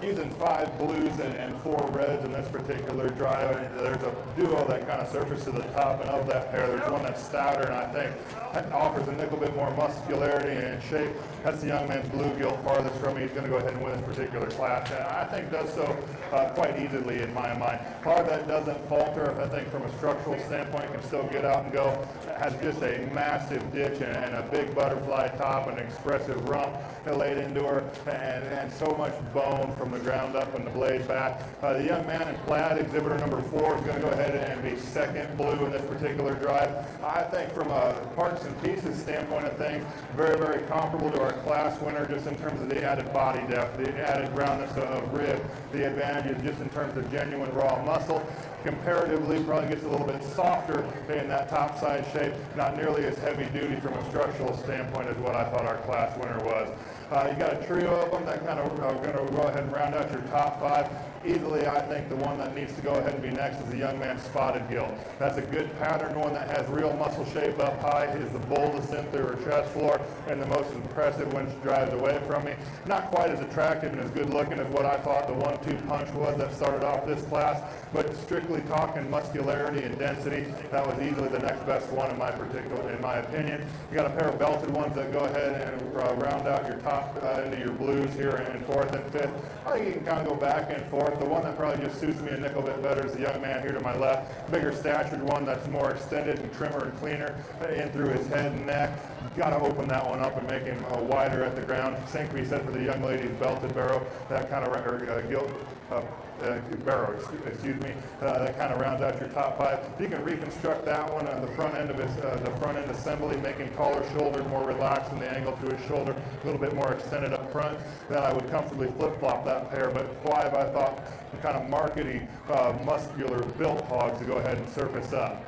Using 5 blues and 4 reds in this particular drive. There's a duo that kind of surfaces to the top, and of that pair, there's one that's stouter, and I think that offers a little bit more muscularity and shape. That's the young man's bluegill farthest from me. He's going to go ahead and win this particular class, and I think does so quite easily in my mind. Hog that doesn't falter, I think from a structural standpoint, can still get out and go. Has just a massive ditch and a big butterfly top and an expressive rump laid into her, and so much bone from the ground up and the blade back. The young man in plaid, exhibitor number 4, is going to go ahead and be second blue in this particular drive. I think from a parts and pieces standpoint of things, very, very comparable to our class winner, just in terms of the added body depth, the added roundness of rib, the advantages just in terms of genuine raw muscle. Comparatively, probably gets a little bit softer in that top side shape, not nearly as heavy duty from a structural standpoint as what I thought our class winner was. You got a trio of them that kind of are going to go ahead and round out your top 5. Easily, I think the one that needs to go ahead and be next is the young man's spotted gill. That's a good pattern, one that has real muscle shape up high, is the boldest in through her chest floor, and the most impressive when she drives away from me. Not quite as attractive and as good looking as what I thought the 1-2 punch was that started off this class, but strictly talking muscularity and density, that was easily the next best one in my opinion. You got a pair of belted ones that go ahead and round out your top into your blues here in 4th and 5th. I think you can kind of go back and forth. The one that probably just suits me a nickel bit better is the young man here to my left. Bigger statured one that's more extended and trimmer and cleaner in through his head and neck. Got to open that one up and make him wider at the ground. Same can be said for the young lady's belted barrow. That kind of barrow, excuse me. That kind of rounds out your top 5. If you can reconstruct that one on the front end of his, the front end assembly, make him taller shouldered, more relaxed in the angle to his shoulder, a little bit more extended up front, then I would comfortably flip-flop that pair. But 5, I thought, the kind of markety, muscular built hogs to go ahead and surface up.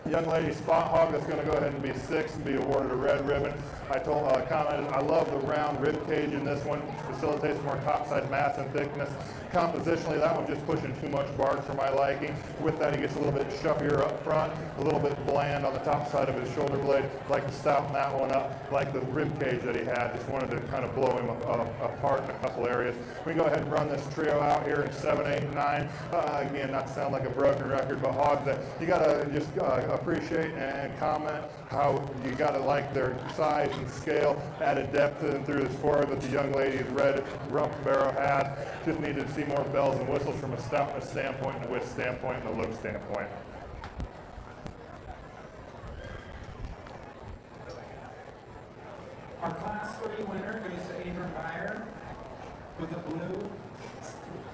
Young lady spot hog that's going to go ahead and be 6th and be awarded a red ribbon. I commented, I love the round rib cage in this one. Facilitates more topside mass and thickness. Compositionally, that one just pushing too much bark for my liking. With that, he gets a little bit chubbier up front, a little bit bland on the top side of his shoulder blade. Like to stouten that one up, like the rib cage that he had. Just wanted to kind of blow him apart in a couple areas. We go ahead and run this trio out here in 7, 8, and 9. Again, not to sound like a broken record, but hogs that you got to just appreciate and comment how you got to like their size and scale, added depth in through this forward that the young lady's red rump barrow had. Just needed to see more bells and whistles from a stoutness standpoint, and a width standpoint, and a look standpoint. Our Class 3 winner goes to Abram Meyer with a blue.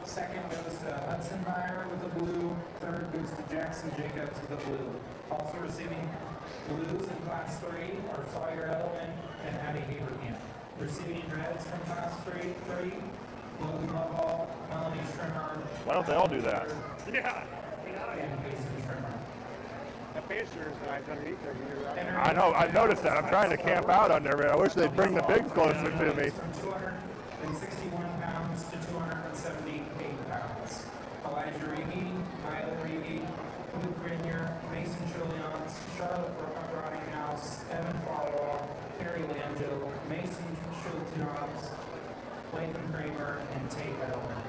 Second goes to Hudson Meyer with a blue. Third goes to Jackson Jacobs with a blue. Also receiving blues in Class 3 are Sawyer Edelman and Addie Abraham. Receiving reds from Class 3, Logan Lovell, Melanie Schrimmer. Why don't they all do that? Yeah. And Mason Schrimmer. The Pacers guys underneath there. I know, I noticed that. I'm trying to camp out under it. I wish they'd bring the bigs closer to me. From 261 pounds to 278 pounds. Elijah Reedy, Kyle Reedy, Luke Grenier, Mason Chilions, Charlotte Broddinghouse, Evan Falwell, Terry Langill, Mason Chilions, Lathan Kramer, and Tate Edelman.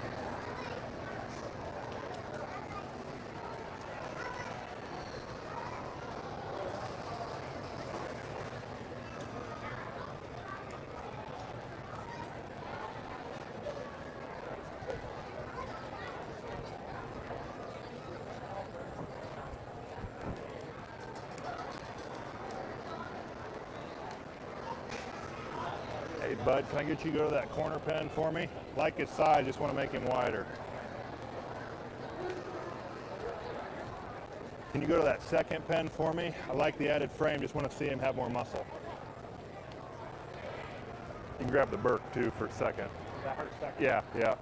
bud, can I get you to go to that corner pen for me? Like his size, just want to make him wider. Can you go to that second pen for me? I like the added frame, just want to see him have more muscle. You can grab the Burke too for a second. That hurts second. Yeah.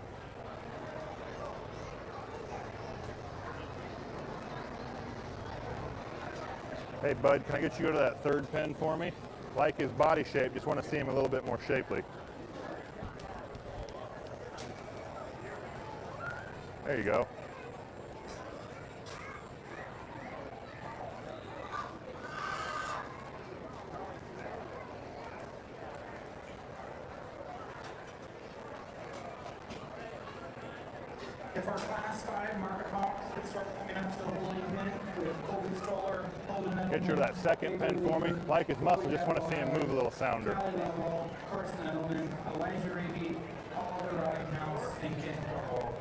Hey bud, can I get you to go to that third pen for me? Like his body shape, just want to see him a little bit more shapely. There you go. If our class 5 market hogs could start coming up to the holding pen with Colby Stroller, holding them. Get you to that second pen for me. Like his muscle, just want to see him move a little sounder. Charlie Level, Carson Edelman, Elijah Reedy, Oliver Rottinghouse, and Ken Corporal.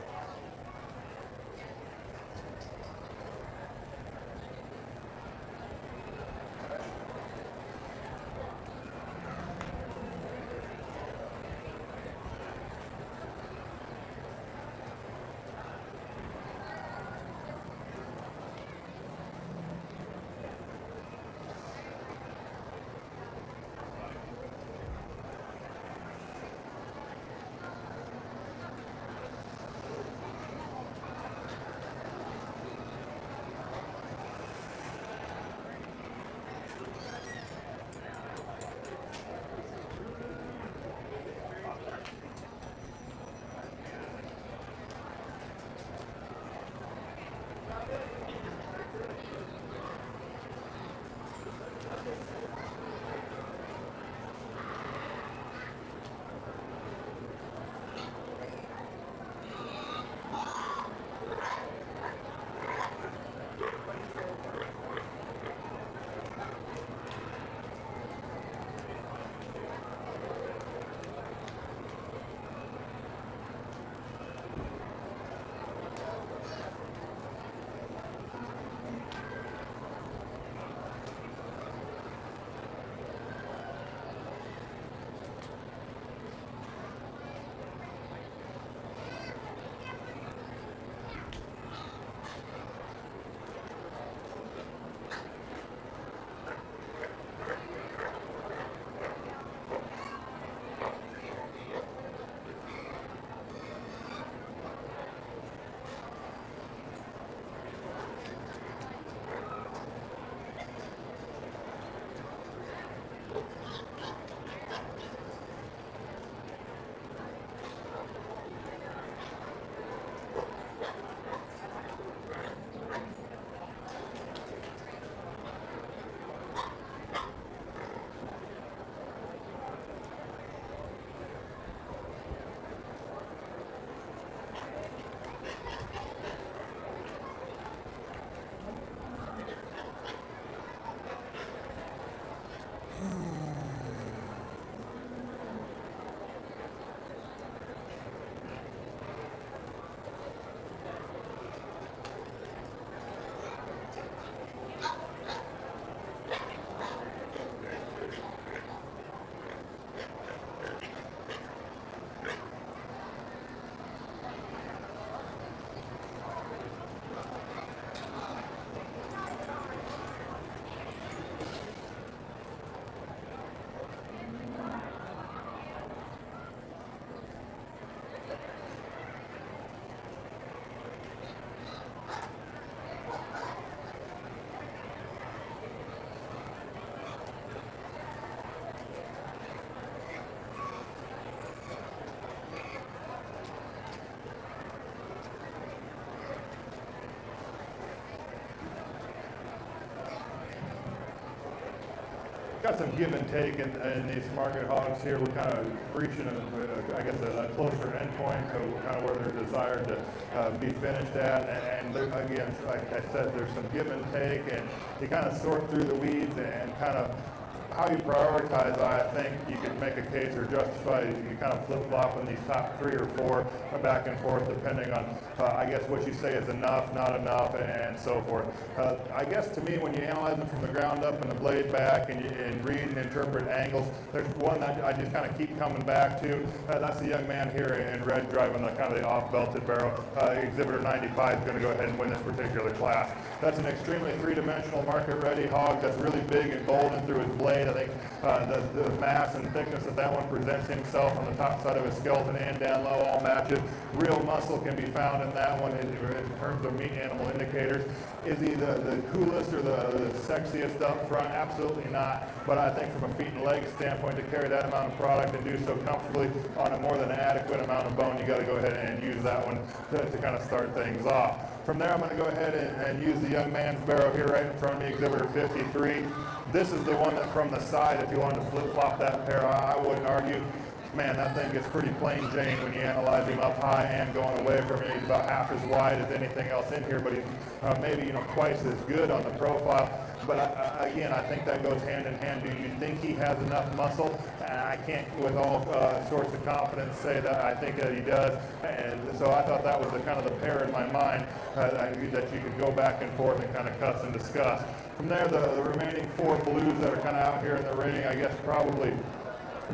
Got some give and take in these market hogs here. We're kind of reaching, I guess, a closer endpoint to kind of where they're desired to be finished at. And again, like I said, there's some give and take, and you kind of sort through the weeds and kind of how you prioritize, I think you could make a case or justify you kind of flip-flop in these top 3 or 4 back and forth depending on, I guess, what you say is enough, not enough, and so forth. I guess to me, when you analyze them from the ground up and the blade back and read and interpret angles, there's one that I just kind of keep coming back to. That's the young man here in red driving the kind of the off-belted barrel. Exhibitor 95 is going to go ahead and win this particular class. That's an extremely three-dimensional market-ready hog that's really big and golden through his blade. I think the mass and thickness that one presents himself on the top side of his skeleton and down low all matches. Real muscle can be found in that one in terms of meat animal indicators. Is he the coolest or the sexiest up front? Absolutely not. But I think from a feet and legs standpoint, to carry that amount of product and do so comfortably on a more than adequate amount of bone, you got to go ahead and use that one to kind of start things off. From there, I'm going to go ahead and use the young man's barrow here right in front of me, Exhibitor 53. This is the one that from the side, if you wanted to flip-flop that pair, I wouldn't argue. Man, that thing gets pretty plain Jane when you analyze him up high and going away from me. He's about half as wide as anything else in here, but he's maybe twice as good on the profile. But again, I think that goes hand in hand. Do you think he has enough muscle? I can't, with all sorts of confidence, say that I think that he does. And so I thought that was the kind of the pair in my mind that you could go back and forth and kind of cuss and discuss. From there, the remaining 4 blues that are kind of out here in the ring, I guess probably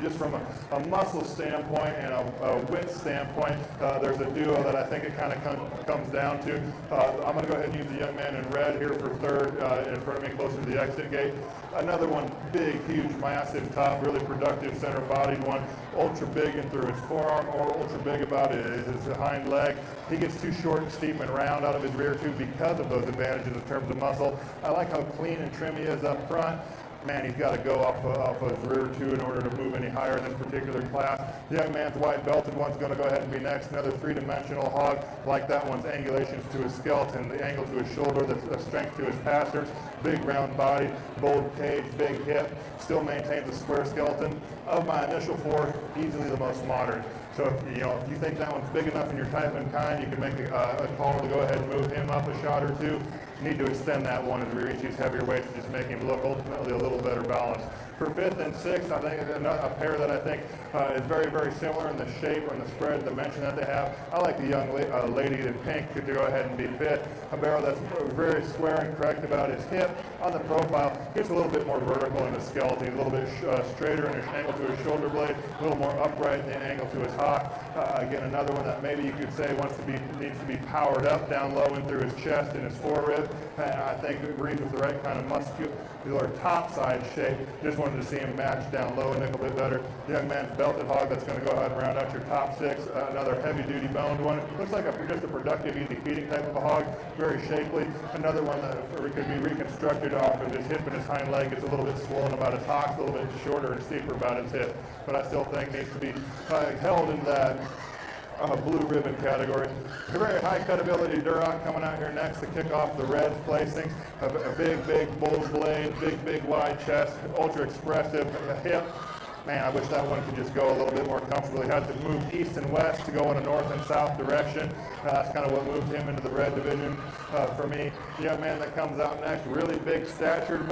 just from a muscle standpoint and a width standpoint, there's a duo that I think it kind of comes down to. I'm going to go ahead and use the young man in red here for third in front of me, closer to the exit gate. Another one, big, huge, massive top, really productive center-bodied one, ultra big in through his forearm, or ultra big about his hind leg. He gets too short and steep and round out of his rear tube because of those advantages in terms of muscle. I like how clean and trim he is up front. Man, he's got to go off his rear too in order to move any higher in this particular class. The young man's white belted one's going to go ahead and be next. Another three-dimensional hog, like that one's angulations to his skeleton, the angle to his shoulder, the strength to his pasterns, big round body, bold cage, big hip, still maintains a square skeleton. Of my initial 4, easily the most modern. So if you think that one's big enough in your type and kind, you can make a call to go ahead and move him up a shot or 2. Need to extend that one as we reach these heavier weights to just make him look ultimately a little better balanced. For 5th and 6th, I think a pair that I think is very, very similar in the shape and the spread dimension that they have. I like the young lady in pink to go ahead and be 5th. A barrel that's very square and correct about his hip. On the profile, gets a little bit more vertical in the skeleton, a little bit straighter in his angle to his shoulder blade, a little more upright in the angle to his hock. Again, another one that maybe you could say needs to be powered up down low and through his chest and his forerib. And I think it agrees with the right kind of muscular top side shape. Just wanted to see him match down low and a little bit better. The young man's belted hog that's going to go ahead and round out your top 6. Another heavy duty boned one. Looks like just a productive, easy feeding type of a hog. Very shapely. Another one that could be reconstructed off of his hip and his hind leg. It's a little bit swollen about his hock, a little bit shorter and steeper about his hip. But I still think needs to be held in that blue ribbon category. A very high cutability Duroc coming out here next to kick off the red placings. A big bold blade, big wide chest, ultra expressive hip. Man, I wish that one could just go a little bit more comfortably. Had to move east and west to go in a north and south direction. That's kind of what moved him into the red division for me. The young man that comes out next, really big statured,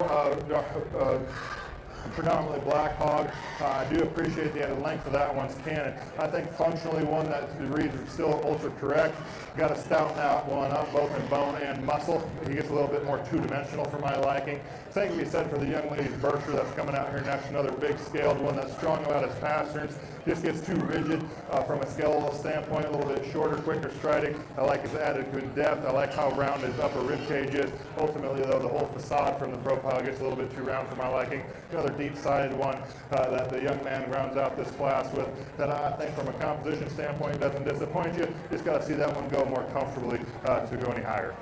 predominantly black hog. I do appreciate the added length of that one's cannon. I think functionally one that reads still ultra correct. Got to stout that one up both in bone and muscle. He gets a little bit more two-dimensional for my liking. Same can be said for the young lady's Berkshire that's coming out here next. Another big scaled one that's strong about his pasterns. Just gets too rigid from a skeletal standpoint, a little bit shorter, quicker striding. I like his added good depth. I like how round his upper rib cage is. Ultimately, though, the whole facade from the profile gets a little bit too round for my liking. Another deep-sided one that the young man rounds out this class with that I think from a composition standpoint doesn't disappoint you. Just got to see that one go more comfortably to go any higher.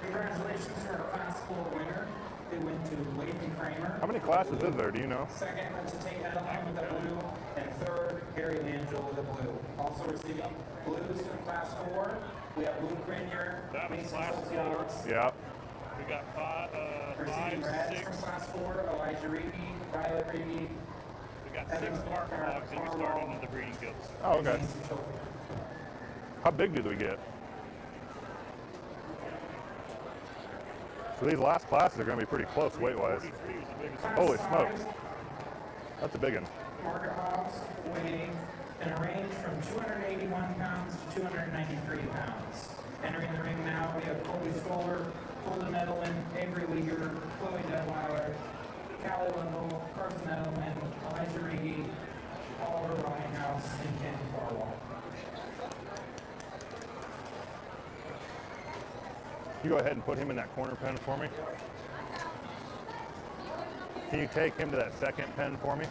Congratulations to our Class 4 winner. It went to Leighton Kramer. How many classes is there, do you know? Second went to Tate Edelman with the blue, and third, Harry Langell with the blue. Also receiving blues from Class 4. We have Blue Grenier, That was Mason Class 4. Holtz. Yeah. We got 5, Receiving 5, reds 6. from Class 4, Elijah Reedy, Violet Reedy, We got 6 mark hogs and we started in the breeding kills. Oh, okay. Nancy Chilton. How big did we get? So these last classes are going to be pretty close weight-wise. 43 is the biggest. Holy smokes. That's a big one. Market hogs weigh in a range from 281 pounds to 293 pounds. Entering the ring now, we have Colby Stoller, Golden Edelman, Avery Leaguer, Chloe Detweiler, Callie Lundell, Carson Edelman, Elijah Reedy, Oliver Ryanhouse, and Ken Farwell. You go ahead and put him in that corner pen for me. Can you take him to that second pen for me?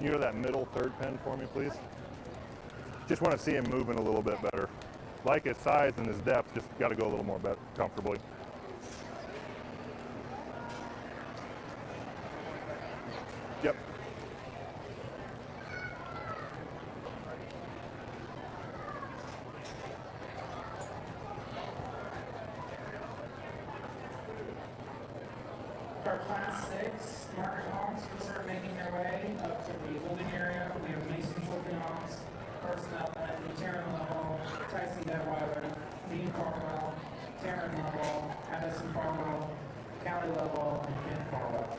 You go to that middle third pen for me, please. Just want to see him moving a little bit better. Like his size and his depth, just got to go a little more comfortably. Yep. For Class 6, market hogs will start making their way up to the holding area. We have Mason Chilton hogs, Carson Edelman, Taryn Lovell, Tyson Detweiler, Dean Farwell, Taryn Lovell, Addison Farwell, Callie Lovell, and Ken Farwell.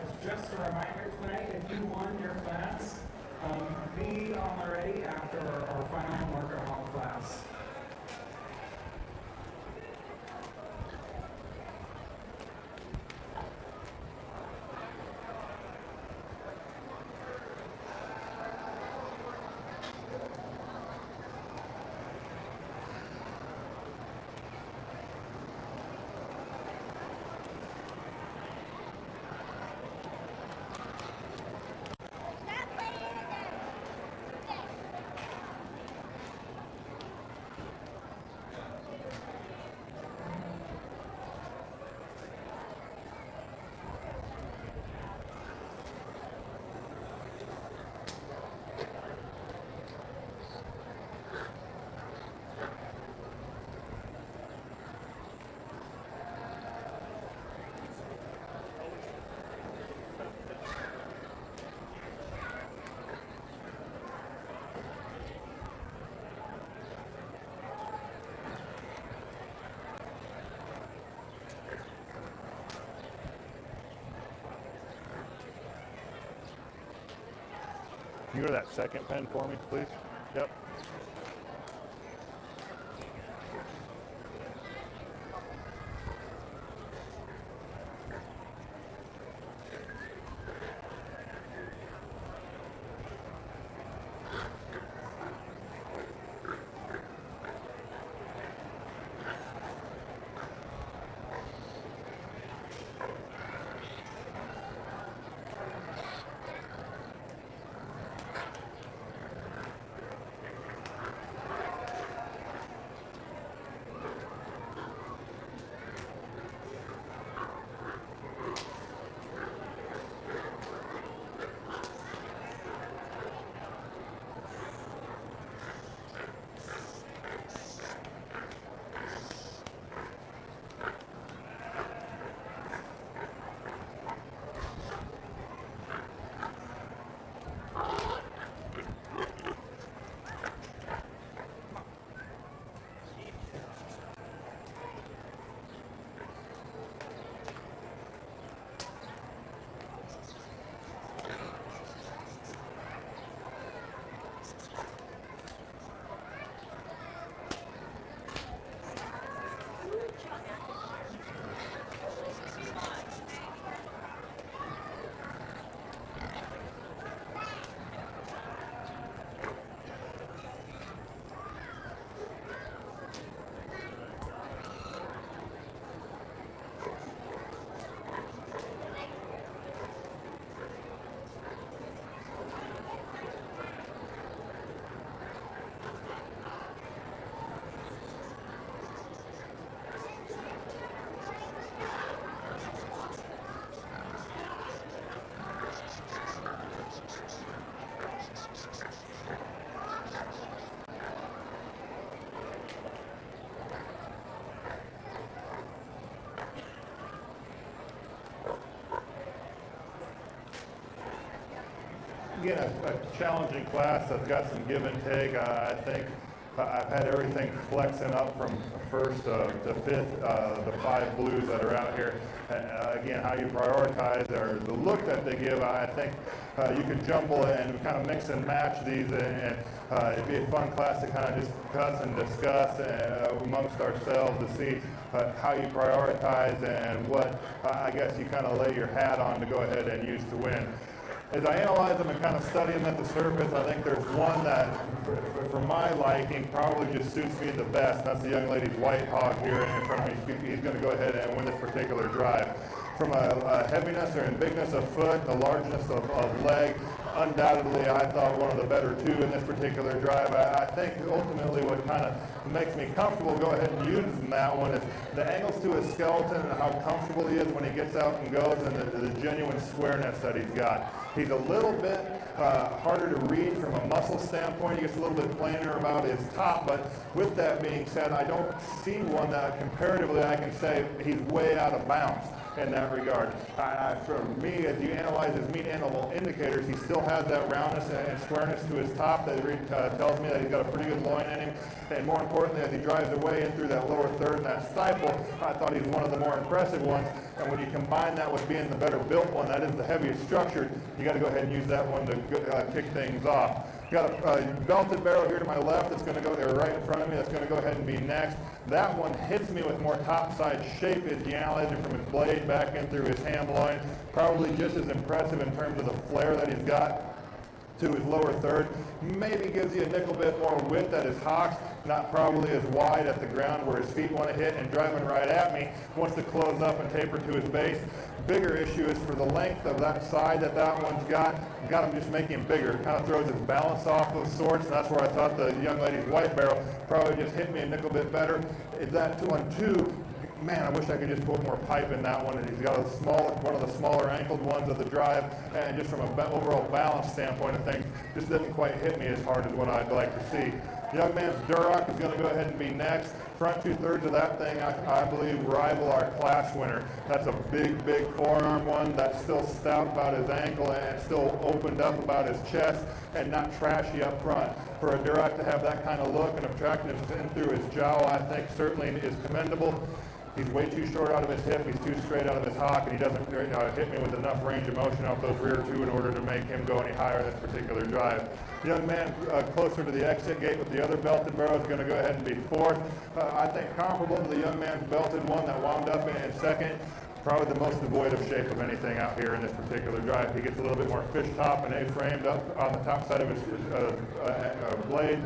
As just a reminder tonight, if you won your class, be on the ready after our final market hog class. Can you go to that second pen for me, please? Yep. again, a challenging class that's got some give and take. I think I've had everything flexing up from first to fifth, the 5 blues that are out here. Again, how you prioritize or the look that they give, I think you could jumble and kind of mix and match these, and it'd be a fun class to kind of discuss and discuss amongst ourselves to see how you prioritize and what I guess you kind of lay your hat on to go ahead and use to win. As I analyze them and kind of study them at the surface, I think there's one that, for my liking, probably just suits me the best. That's the young lady's white hog here in front of me. He's going to go ahead and win this particular drive. From a heaviness or bigness of foot, the largeness of leg, undoubtedly I thought one of the better 2 in this particular drive. I think ultimately what kind of makes me comfortable go ahead and using that one is the angles to his skeleton and how comfortable he is when he gets out and goes, and the genuine squareness that he's got. He's a little bit harder to read from a muscle standpoint. He gets a little bit plainer about his top, but with that being said, I don't see one that comparatively I can say he's way out of bounds in that regard. For me, as you analyze his meat animal indicators, he still has that roundness and squareness to his top that tells me that he's got a pretty good loin in him. And more importantly, as he drives away in through that lower third and that stifle, I thought he's one of the more impressive ones. And when you combine that with being the better built one, that is the heaviest structured, you got to go ahead and use that one to kick things off. Got a belted barrel here to my left that's going to go there right in front of me. That's going to go ahead and be next. That one hits me with more topside shape as you analyze it from his blade back in through his ham loin. Probably just as impressive in terms of the flare that he's got to his lower third. Maybe gives you a nickel bit more width at his hocks, not probably as wide at the ground where his feet want to hit, and driving right at me wants to close up and taper to his base. Bigger issue is for the length of that side that one's got him just making him bigger. It kind of throws his balance off of sorts, and that's where I thought the young lady's white barrel probably just hit me a nickel bit better. Is that 2-on-2? Man, I wish I could just put more pipe in that one. And he's got one of the smaller ankled ones of the drive, and just from an overall balance standpoint of things, just didn't quite hit me as hard as what I'd like to see. The young man's Duroc is going to go ahead and be next. Front 2/3 of that thing, I believe, rival our class winner. That's a big, big forearm one that's still stout about his ankle and still opened up about his chest and not trashy up front. For a Duroc to have that kind of look and attractiveness in through his jowl, I think certainly is commendable. He's way too short out of his hip, he's too straight out of his hock, and he doesn't hit me with enough range of motion off those rear 2 in order to make him go any higher in this particular drive. The young man closer to the exit gate with the other belted barrel is going to go ahead and be 4th. I think comparable to the young man's belted one that wound up in 2nd. Probably the most devoid of shape of anything out here in this particular drive. He gets a little bit more fish top and A-framed up on the top side of his blade.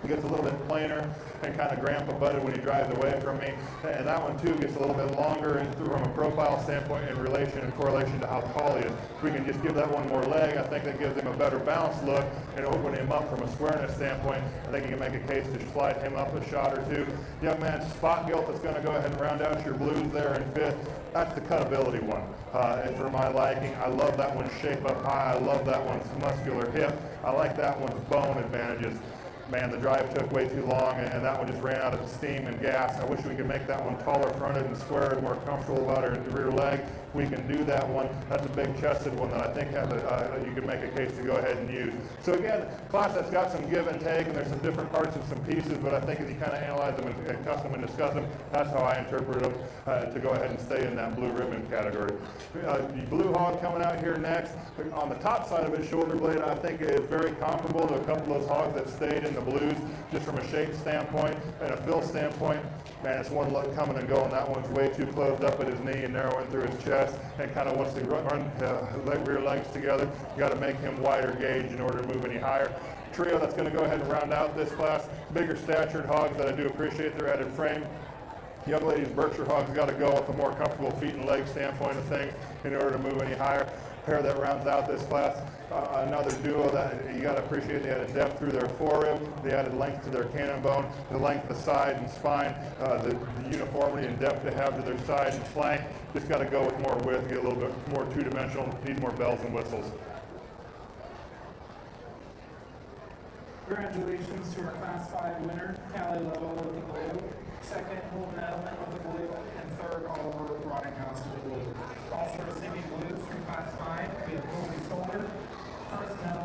He gets a little bit plainer and kind of grandpa butted when he drives away from me. And that one too gets a little bit longer and from a profile standpoint in relation and correlation to how tall he is. If we can just give that one more leg, I think that gives him a better balanced look and open him up from a squareness standpoint. I think you can make a case to slide him up a shot or 2. Young man's spot gilt that's going to go ahead and round out your blues there in 5th. That's the cutability one. And for my liking, I love that one's shape up high. I love that one's muscular hip. I like that one's bone advantages. Man, the drive took way too long, and that one just ran out of steam and gas. I wish we could make that one taller fronted and squared, more comfortable about her rear leg. We can do that one. That's a big chested one that I think you could make a case to go ahead and use. So again, class that's got some give and take, and there's some different parts and some pieces, but I think if you kind of analyze them and custom and discuss them, that's how I interpret them to go ahead and stay in that blue ribbon category. The blue hog coming out here next. On the top side of his shoulder blade, I think is very comparable to a couple of those hogs that stayed in the blues, just from a shape standpoint and a fill standpoint. Man, it's one look coming and going. That one's way too closed up at his knee and narrowing through his chest, and kind of wants to run rear legs together. You got to make him wider gauge in order to move any higher. Trio that's going to go ahead and round out this class. Bigger statured hogs that I do appreciate their added frame. Young lady's Berkshire hog's got to go with a more comfortable feet and leg standpoint of things in order to move any higher. Pair that rounds out this class. Another duo that you got to appreciate. They added depth through their forerib. They added length to their cannon bone, the length of the side and spine, the uniformity and depth they have to their side and flank. Just got to go with more width, get a little bit more two-dimensional, need more bells and whistles. Congratulations to our Class 5 winner, Callie Lovell with the blue. 2nd, Holden Edelman with the blue. And 3rd, Oliver Rottinghouse with the blue. Also receiving blues from Class 5, we have Colby Solder, 1st and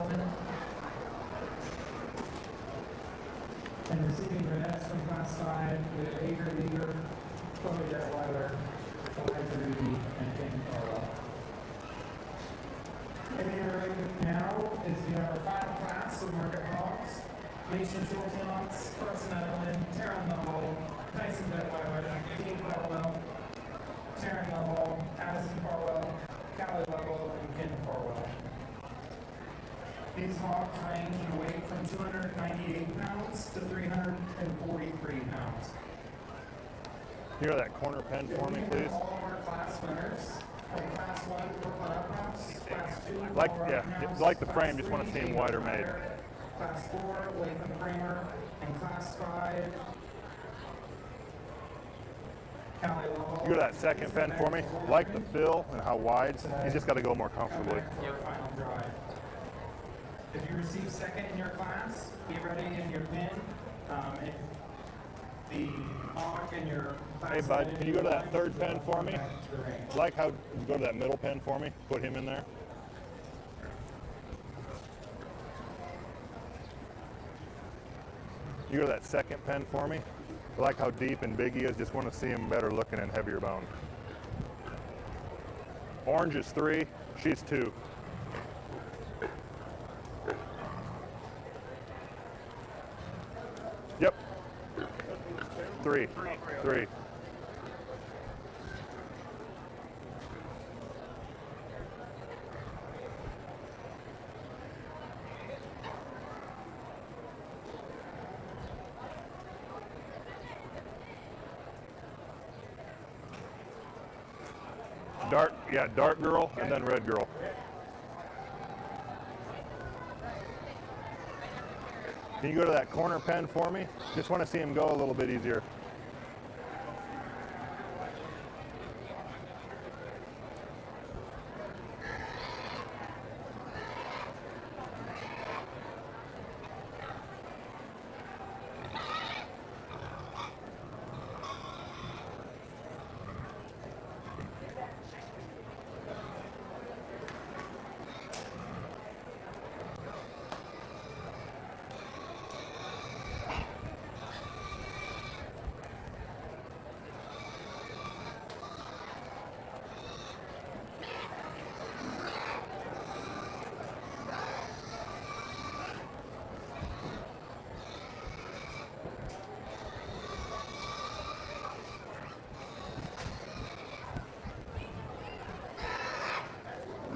receiving brunettes from class 5 with Adrian Bieber, Chloe Detweiler, Elijah Ruby, and Ken Carwell. In the ring now is our final class of market hogs. Mason Schultz, Carson Edelman, Taryn Lovell, Tyson Detweiler, Dean Carwell, Taryn Lovell, Addison Carwell, Callie Lovell, and Ken Carwell. These hogs range in weight from 298 pounds to 343 pounds. Hear that corner pen for me, please? All of our class winners from class 1 Brooklyn Uphouse, class 2 Like, Colorado yeah, House, like the class frame, just want to 3, see them David wider made. Meyer, class 4 Latham Kramer, and class 5 Callie Lovell. You go to that second pen for me. Like the fill and how wide. He's just got to go more comfortably. For our final drive. If you receive second in your class, be ready in your pin. If the hog in your class. Hey, bud, can you go to that third pen for me? To the ring. Like how you go to that middle pen for me. Put him in there. You go to that second pen for me. I like how deep and big he is. Just want to see him better looking and heavier bone. Orange is 3. She's 2. Yep. 3. 3. Dark, yeah, dark girl and then red girl. Can you go to that corner pen for me? Just want to see him go a little bit easier.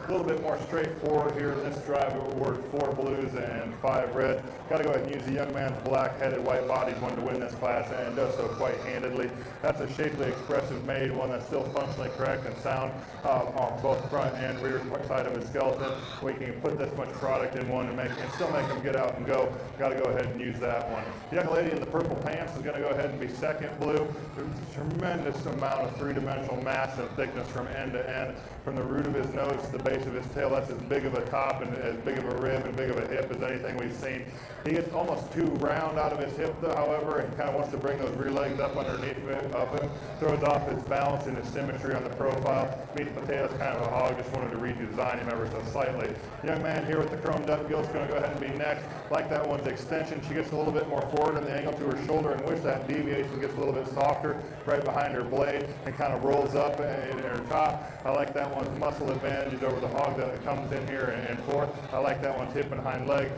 A little bit more straightforward here in this drive. We're 4 blues and 5 red. Got to go ahead and use the young man's black-headed, white-bodied one to win this class, and does so quite handedly. That's a shapely, expressive made, one that's still functionally correct and sound on both front and rear side of his skeleton. We can put this much product in one and still make them get out and go. Got to go ahead and use that one. The young lady in the purple pants is going to go ahead and be second blue. There's a tremendous amount of three-dimensional mass and thickness from end to end, from the root of his nose to the base of his tail. That's as big of a top and as big of a rib and big of a hip as anything we've seen. He gets almost too round out of his hip, though, however, and kind of wants to bring those rear legs up underneath of him. Throws off his balance and his symmetry on the profile. Meat and potatoes, kind of a hog. Just wanted to redesign him ever so slightly. The young man here with the chromed up gill is going to go ahead and be next. Like that one's extension. She gets a little bit more forward in the angle to her shoulder, and wish that deviates and gets a little bit softer right behind her blade and kind of rolls up in her top. I like that one's muscle advantage over the hog that comes in here and forth. I like that one's hip and hind leg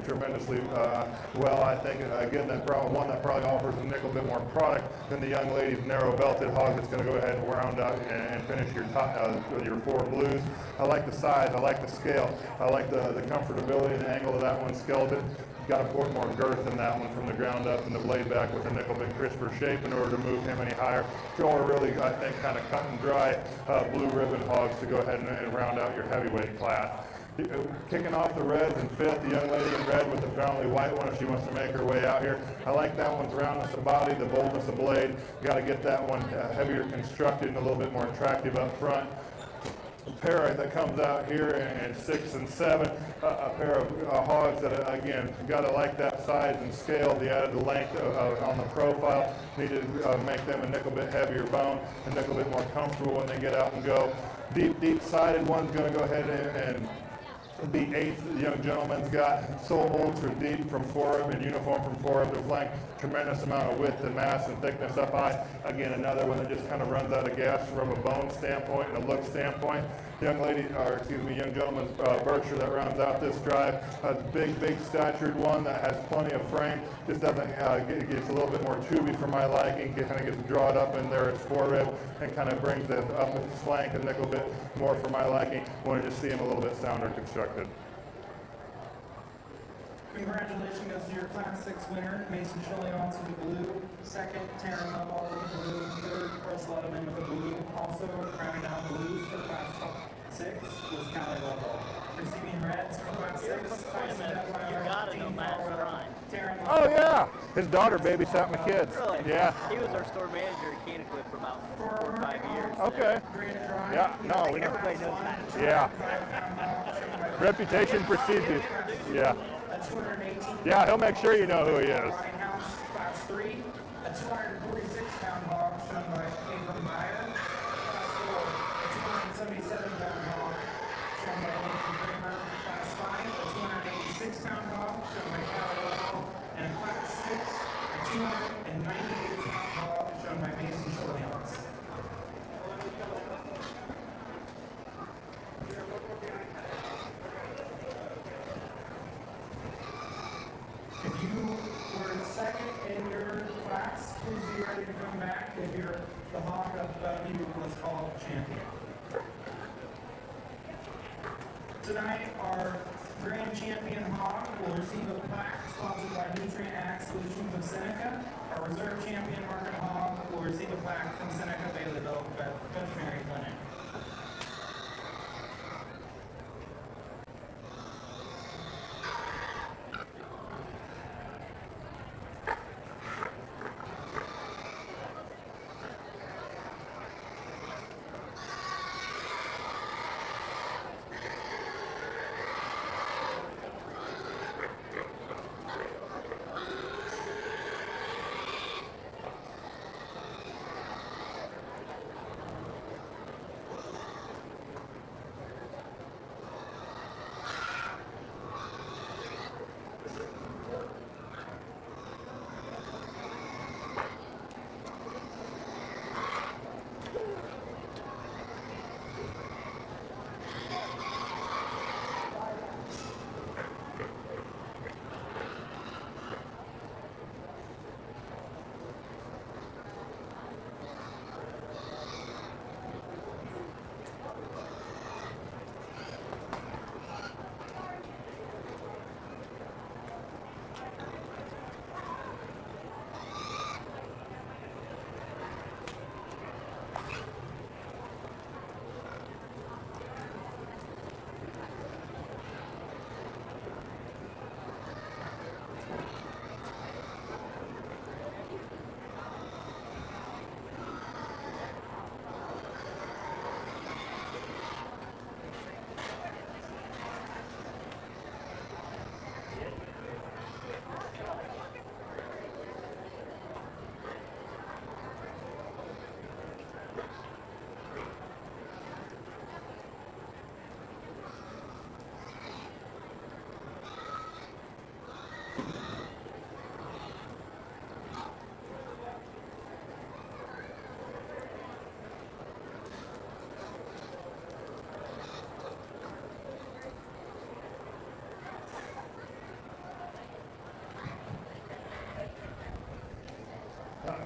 tremendously well. I think, again, one that probably offers a nickel bit more product than the young lady's narrow belted hog that's going to go ahead and round out and finish your top with your 4 blues. I like the size. I like the scale. I like the comfortability and the angle of that one's skeleton. Got to put more girth in that one from the ground up and the blade back with a nickel bit crisper shape in order to move him any higher. 4 really, I think, kind of cut and dry blue ribbon hogs to go ahead and round out your heavyweight class. Kicking off the reds in 5th, the young lady in red with the predominantly white one if she wants to make her way out here. I like that one's roundness of body, the boldness of blade. Got to get that one heavier constructed and a little bit more attractive up front. A pair that comes out here in 6 and 7, a pair of hogs that, again, got to like that size and scale, the added length on the profile. Need to make them a nickel bit heavier bone, a nickel bit more comfortable when they get out and go. Deep-sided one's going to go ahead and The 8th young gentleman's got so ultra deep from forward and uniform from forward to flank, tremendous amount of width and mass and thickness up high. Again, another one that just kind of runs out of gas from a bone standpoint and a look standpoint. Young gentleman's Berkshire that rounds out this drive. A big statured one that has plenty of frame. Just doesn't gets a little bit more tubey for my liking. Kind of gets drawn up in there its forerib and kind of brings it up its flank a nickel bit more for my liking. Wanted to see him a little bit sounder constructed. Congratulations goes to your Class 6 winner, Mason Chilions with the blue. Second, Taryn Lovell with the blue. Third, Chris Letterman with the blue. Also, rounding out blues for Class 6 was Callie Lovell. Receiving reds for Class 6, Tyson Detweiler, You gotta know Dean Matt Fowler, Ryan. Taryn Oh Lovell. yeah, his daughter babysat my kids. Really? Yeah. He was our store manager at Caniquid for about 4 or 5 years. Okay. Granite Drive. Yeah. No, we know. Everybody knows Matt. Yeah. Reputation precedes you. Yeah. A 218. Yeah, he'll make sure you know who he is. Riding House Class 3, a 246-pound hog shown by Abram Meyer. Class 4, a 277-pound hog shown by Nathan Kramer. Class 5, a 286-pound hog shown by Callie Lovell. And Class 6, a 298-pound hog shown by Mason Chilions. If you were second in your class, please be ready to come back if you're the hog of you, let's call it champion. Tonight, our grand champion hog will receive a plaque sponsored by Nutrient Ag Solutions of Seneca. Our reserve champion market hog will receive a plaque from Seneca Baileyville Veterinary Clinic.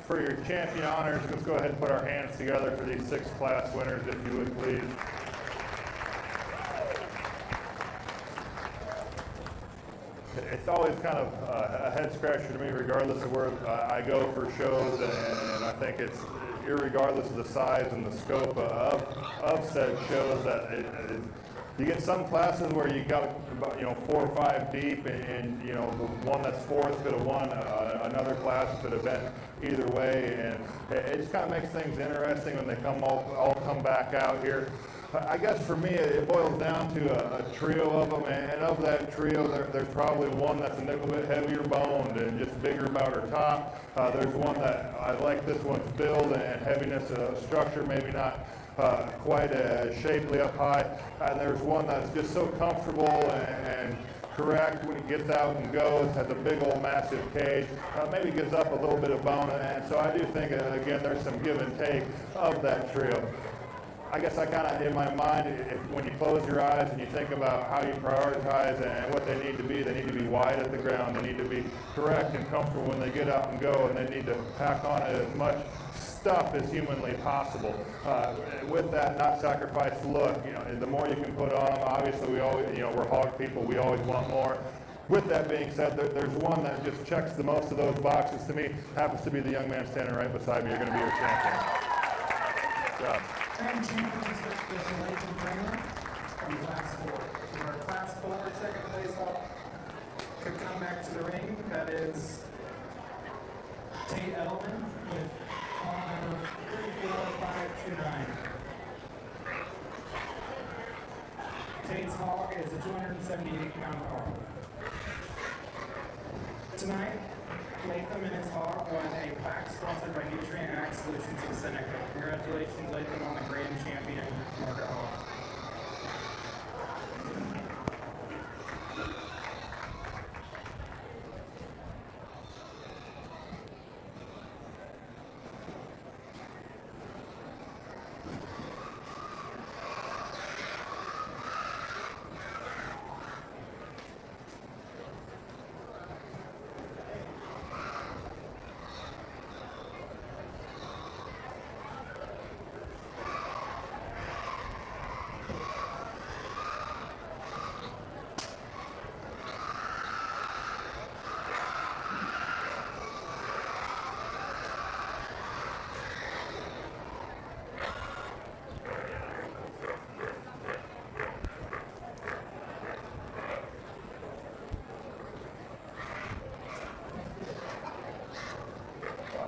For your champion honors, let's go ahead and put our hands together for these 6 class winners, if you would please. It's always kind of a head scratcher to me, regardless of where I go for shows, and I think it's irregardless of the size and the scope of said shows that you get some classes where you got about 4 or 5 deep, and the one that's fourth could have won another class could have been either way, and it just kind of makes things interesting when they all come back out here. I guess for me, it boils down to a trio of them, and of that trio, there's probably one that's a nickel bit heavier boned and just bigger about her top. There's one that I like this one's build and heaviness of structure, maybe not quite shapely up high. And there's one that's just so comfortable and correct when he gets out and goes, has a big old massive cage, maybe gives up a little bit of bone. And so I do think, again, there's some give and take of that trio. I guess I kind of, in my mind, when you close your eyes and you think about how you prioritize and what they need to be wide at the ground, they need to be correct and comfortable when they get out and go, and they need to pack on as much stuff as humanly possible. With that, not sacrifice look. The more you can put on them, obviously we always, we're hog people, we always want more. With that being said, there's one that just checks the most of those boxes to me, happens to be the young man standing right beside me. You're going to be your champion. Good job. And champions is the Leighton Kramer from Class 4. Our Class 4 second place up could come back to the ring. That is Tate Edelman with hog number 34529. Tate's hog is a 278-pound hog. Tonight, Latham and his hog won a plaque sponsored by Nutrient Ag Solutions of Seneca. Congratulations, Latham, on the grand champion, Margaret Hall.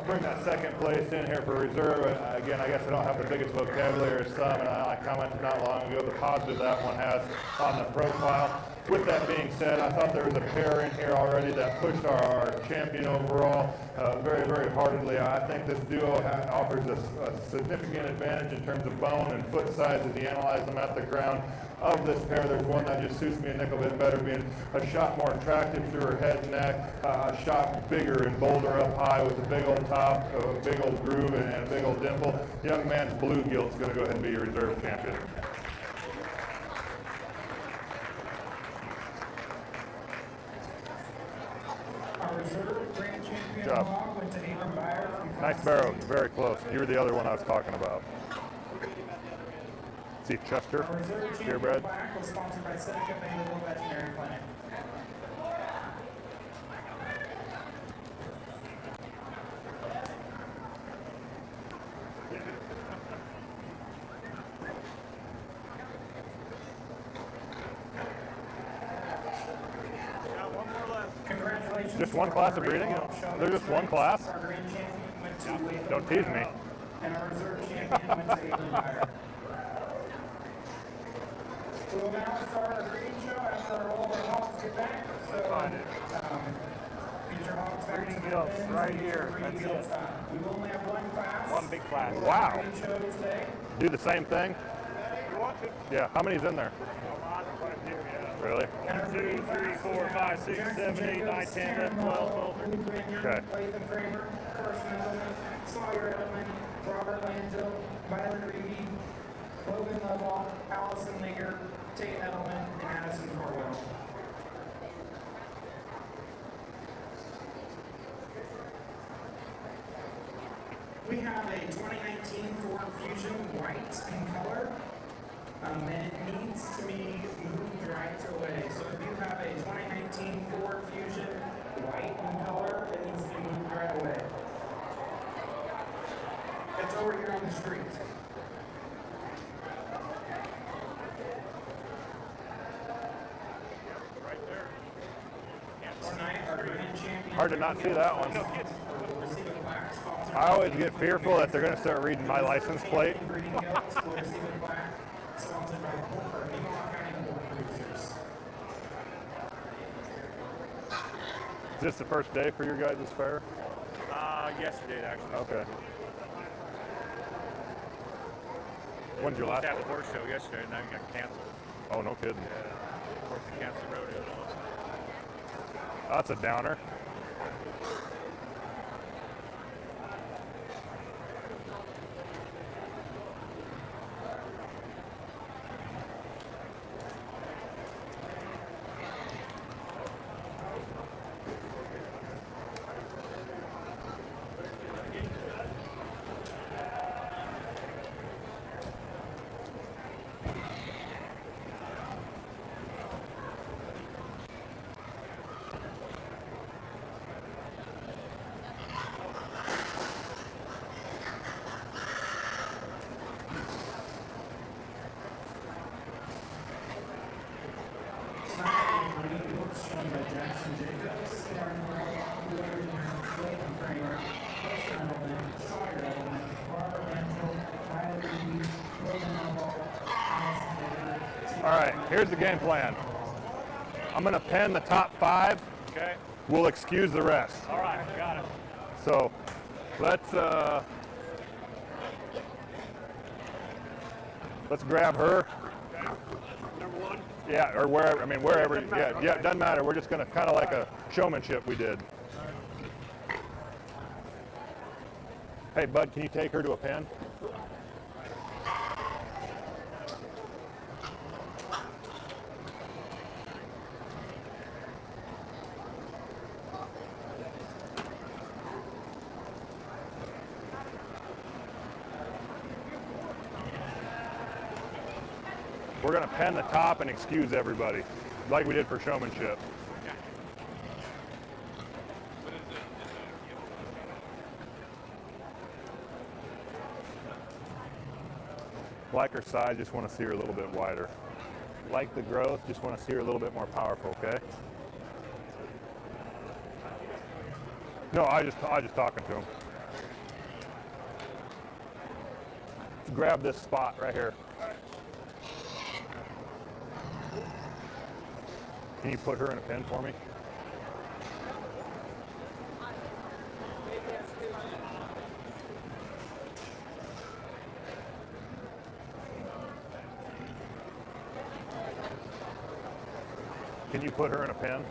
Bring that second place in here for reserve. Again, I guess I don't have the biggest vocabulary as some, and I commented not long ago the positive that one has on the profile. With that being said, I thought there was a pair in here already that pushed our champion overall very, very heartedly. I think this duo offers a significant advantage in terms of bone and foot size as you analyze them at the ground. Of this pair, there's one that just suits me a nickel bit better, being a shot more attractive through her head and neck, a shot bigger and bolder up high with a big old top, a big old groove, and a big old dimple. Young man's bluegilt's going to go ahead and be your reserve champion. Our reserve grand champion Job. hog went to Abram Byer from Nice barrow, very close. You were the other one I was talking about. See Chester, Our reserve champion purebred. plaque was sponsored by Seneca Vanderbilt Veterinary Clinic. Got one more left. Congratulations. Just one to class our of breeding? Hog Show. There's just one class? Our grand champion went to Latham Don't tease me. and our reserve champion went to Abram Byer. We will now start our breeding show after all of our hogs get back. So, get your hogs back Breeding to the gilts, pens right and get here. your breeding That's gilts on. We will only have one class. One big class. Wow. Breeding show today. Do the same thing? You want to? Yeah, how many's in there? A lot right here, yeah. Really? 1, 2, 3, 4, 5, 6, 7, 8, 9, 10, 11, 12, 12. Okay. Latham Kramer, Carson Edelman, Sawyer Edelman, Robert Langell, Byron Reedy, Logan Lovell, Allison Leager, Tate Edelman, and Addison Corwell. We have a 2019 Ford Fusion white in color, and it needs to be moved right away. So if you have a 2019 Ford Fusion white in color, it needs to be moved right away. It's over here on the street. Right there. Tonight, our grand champion. Hard to not see that one. will receive a plaque sponsored I always get fearful that they're going to start reading my license plate. Breeding goats will receive a plaque sponsored by Nemaha County Pork Producers. Is this the first day for your guys' fair? Yesterday, actually. Okay. When's your last Had the one? horse show yesterday, and now it got canceled. Oh, no kidding. Of course, they canceled the rodeo. That's a downer. Shown by Jackson Jacobs, Aaron Clayton Kramer, Post Edelman, Sawyer Edelman, Barbara Angel, Riley Reed, Logan Elbow, Allison Baker. All right, here's the game plan. I'm going to pen the top 5. Okay. We'll excuse the rest. All right, got it. So let's grab her. Number 1. Yeah, or wherever. I mean, wherever. Doesn't matter, Yeah, okay. doesn't matter. We're just going to kind of like a showmanship we did. Hey, bud, can you take her to a pen? We're going to pen the top and excuse everybody, like we did for showmanship. Like her size, just want to see her a little bit wider. Like the growth, just want to see her a little bit more powerful, okay? No, I just talking to him. Let's grab this spot right here. Can you put her in a pen for me? Can you put her in a pen?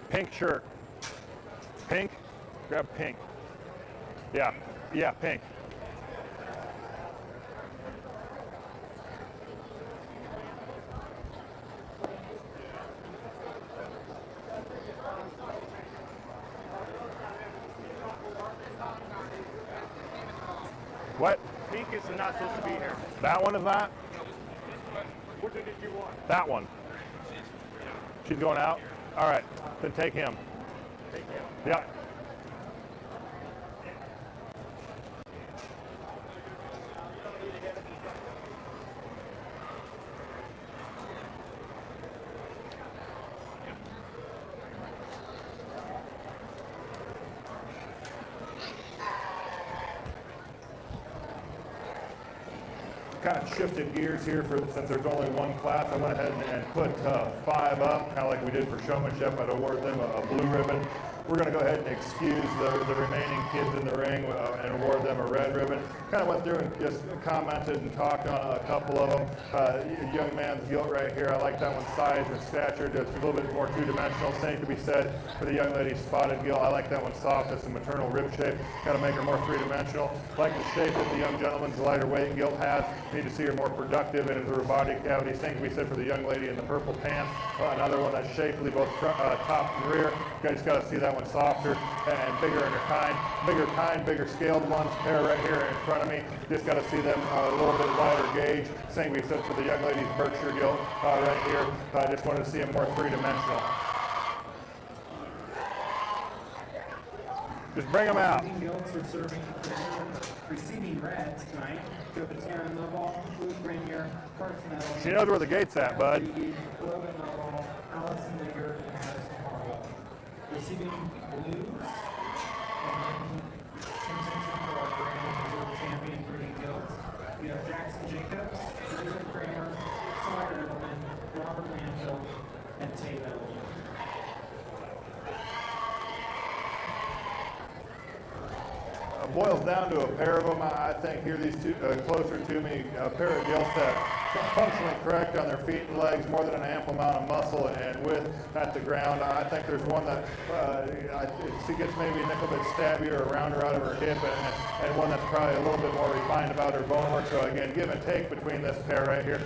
Pink shirt. Pink? Grab pink. Yeah, pink. What? Pink is not supposed to be here. That one is not? Which one did you want? That one. She's going out? All right, then take him. Take him. Yeah. Kind of shifted gears here since there's only one class. I went ahead and put 5 up, kind of like we did for showmanship. I'd award them a blue ribbon. We're going to go ahead and excuse the remaining kids in the ring and award them a red ribbon. Kind of went through and just commented and talked on a couple of them. Young man's gilt right here. I like that one's size and stature, just a little bit more two-dimensional. Same could be said for the young lady's spotted gilt. I like that one soft, just a maternal rib shape. Got to make her more three-dimensional. Like the shape that the young gentleman's lighter weight gilt has. Need to see her more productive in her body cavity. Same could be said for the young lady in the purple pants. Another one that's shapely, both top and rear. You just got to see that one softer and bigger in her bigger scaled ones. Pair right here in front of me. Just got to see them a little bit wider gauge. Same could be said for the young lady's Berkshire gilt right here. I just wanted to see them more three-dimensional. Just bring them out. Gilts are serving receiving reds tonight. Joe Lovell, Luke Rainier, Carson Edelman. She knows where the gate's at, bud. Logan Lovell, Allison Baker, and Madison Harwell. Receiving blues and contention for our grand reserve champion breeding gilts. We have Jackson Jacobs, Susan Kramer, boils down to a pair of them. I think here these two closer to me, a pair of gilts that functionally correct on their feet and legs, more than an ample amount of muscle and width at the ground. I think there's one that she gets maybe a nickel bit stabbier around her out of her hip, and one that's probably a little bit more refined about her bone work. So again, give and take between this pair right here.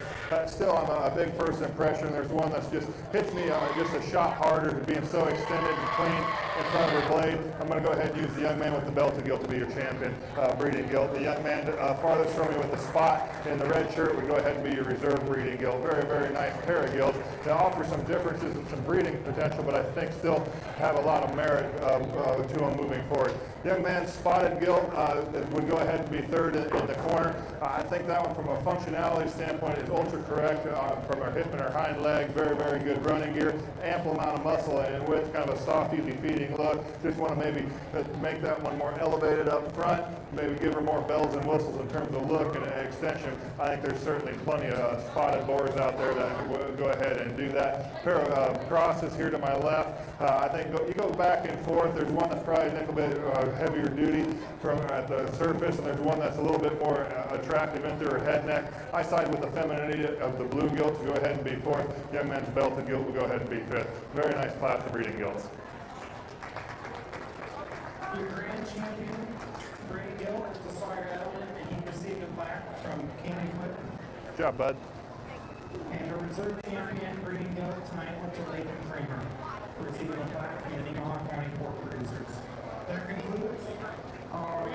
Still, I'm a big first impression. There's one that's just hits me just a shot harder to being so extended and clean in front of her blade. I'm going to go ahead and use the young man with the belted gilt to be your champion breeding gilt. The young man farthest from me with the spot in the red shirt would go ahead and be your reserve breeding gilt. Very, very nice pair of gilts. They offer some differences and some breeding potential, but I think still have a lot of merit to them moving forward. Young man's spotted gilt would go ahead and be third in the corner. I think that one from a functionality standpoint is ultra correct from her hip and her hind leg. Very, very good running gear. Ample amount of muscle and width, kind of a soft, easy feeding look. Just want to maybe make that one more elevated up front. Maybe give her more bells and whistles in terms of look and extension. I think there's certainly plenty of spotted boars out there that will go ahead and do that. Pair of crosses here to my left. I think you go back and forth. There's one that's probably a nickel bit heavier duty from at the surface, and there's one that's a little bit more attractive into her head neck. I side with the femininity of the blue gilt to go ahead and be fourth. Young man's belted gilt will go ahead and be fifth. Very nice class of breeding gilts. Your grand champion, breeding gilt, is the Sawyer Edelman, and he received a plaque from Candy Clip. Good job, bud. And your reserve champion, breeding gilt, tonight went to Lathan Kramer, receiving a plaque from the Nemaha County Pork Producers. That concludes our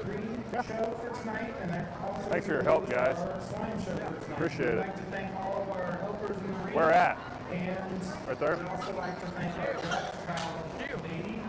breeding show for tonight, and that also Thanks for your help, concludes guys. our swine show for tonight. Appreciate We'd it. like to thank all of our helpers in the breeding. Where at? And Right there? we'd also like to thank our judge, Val Beatty,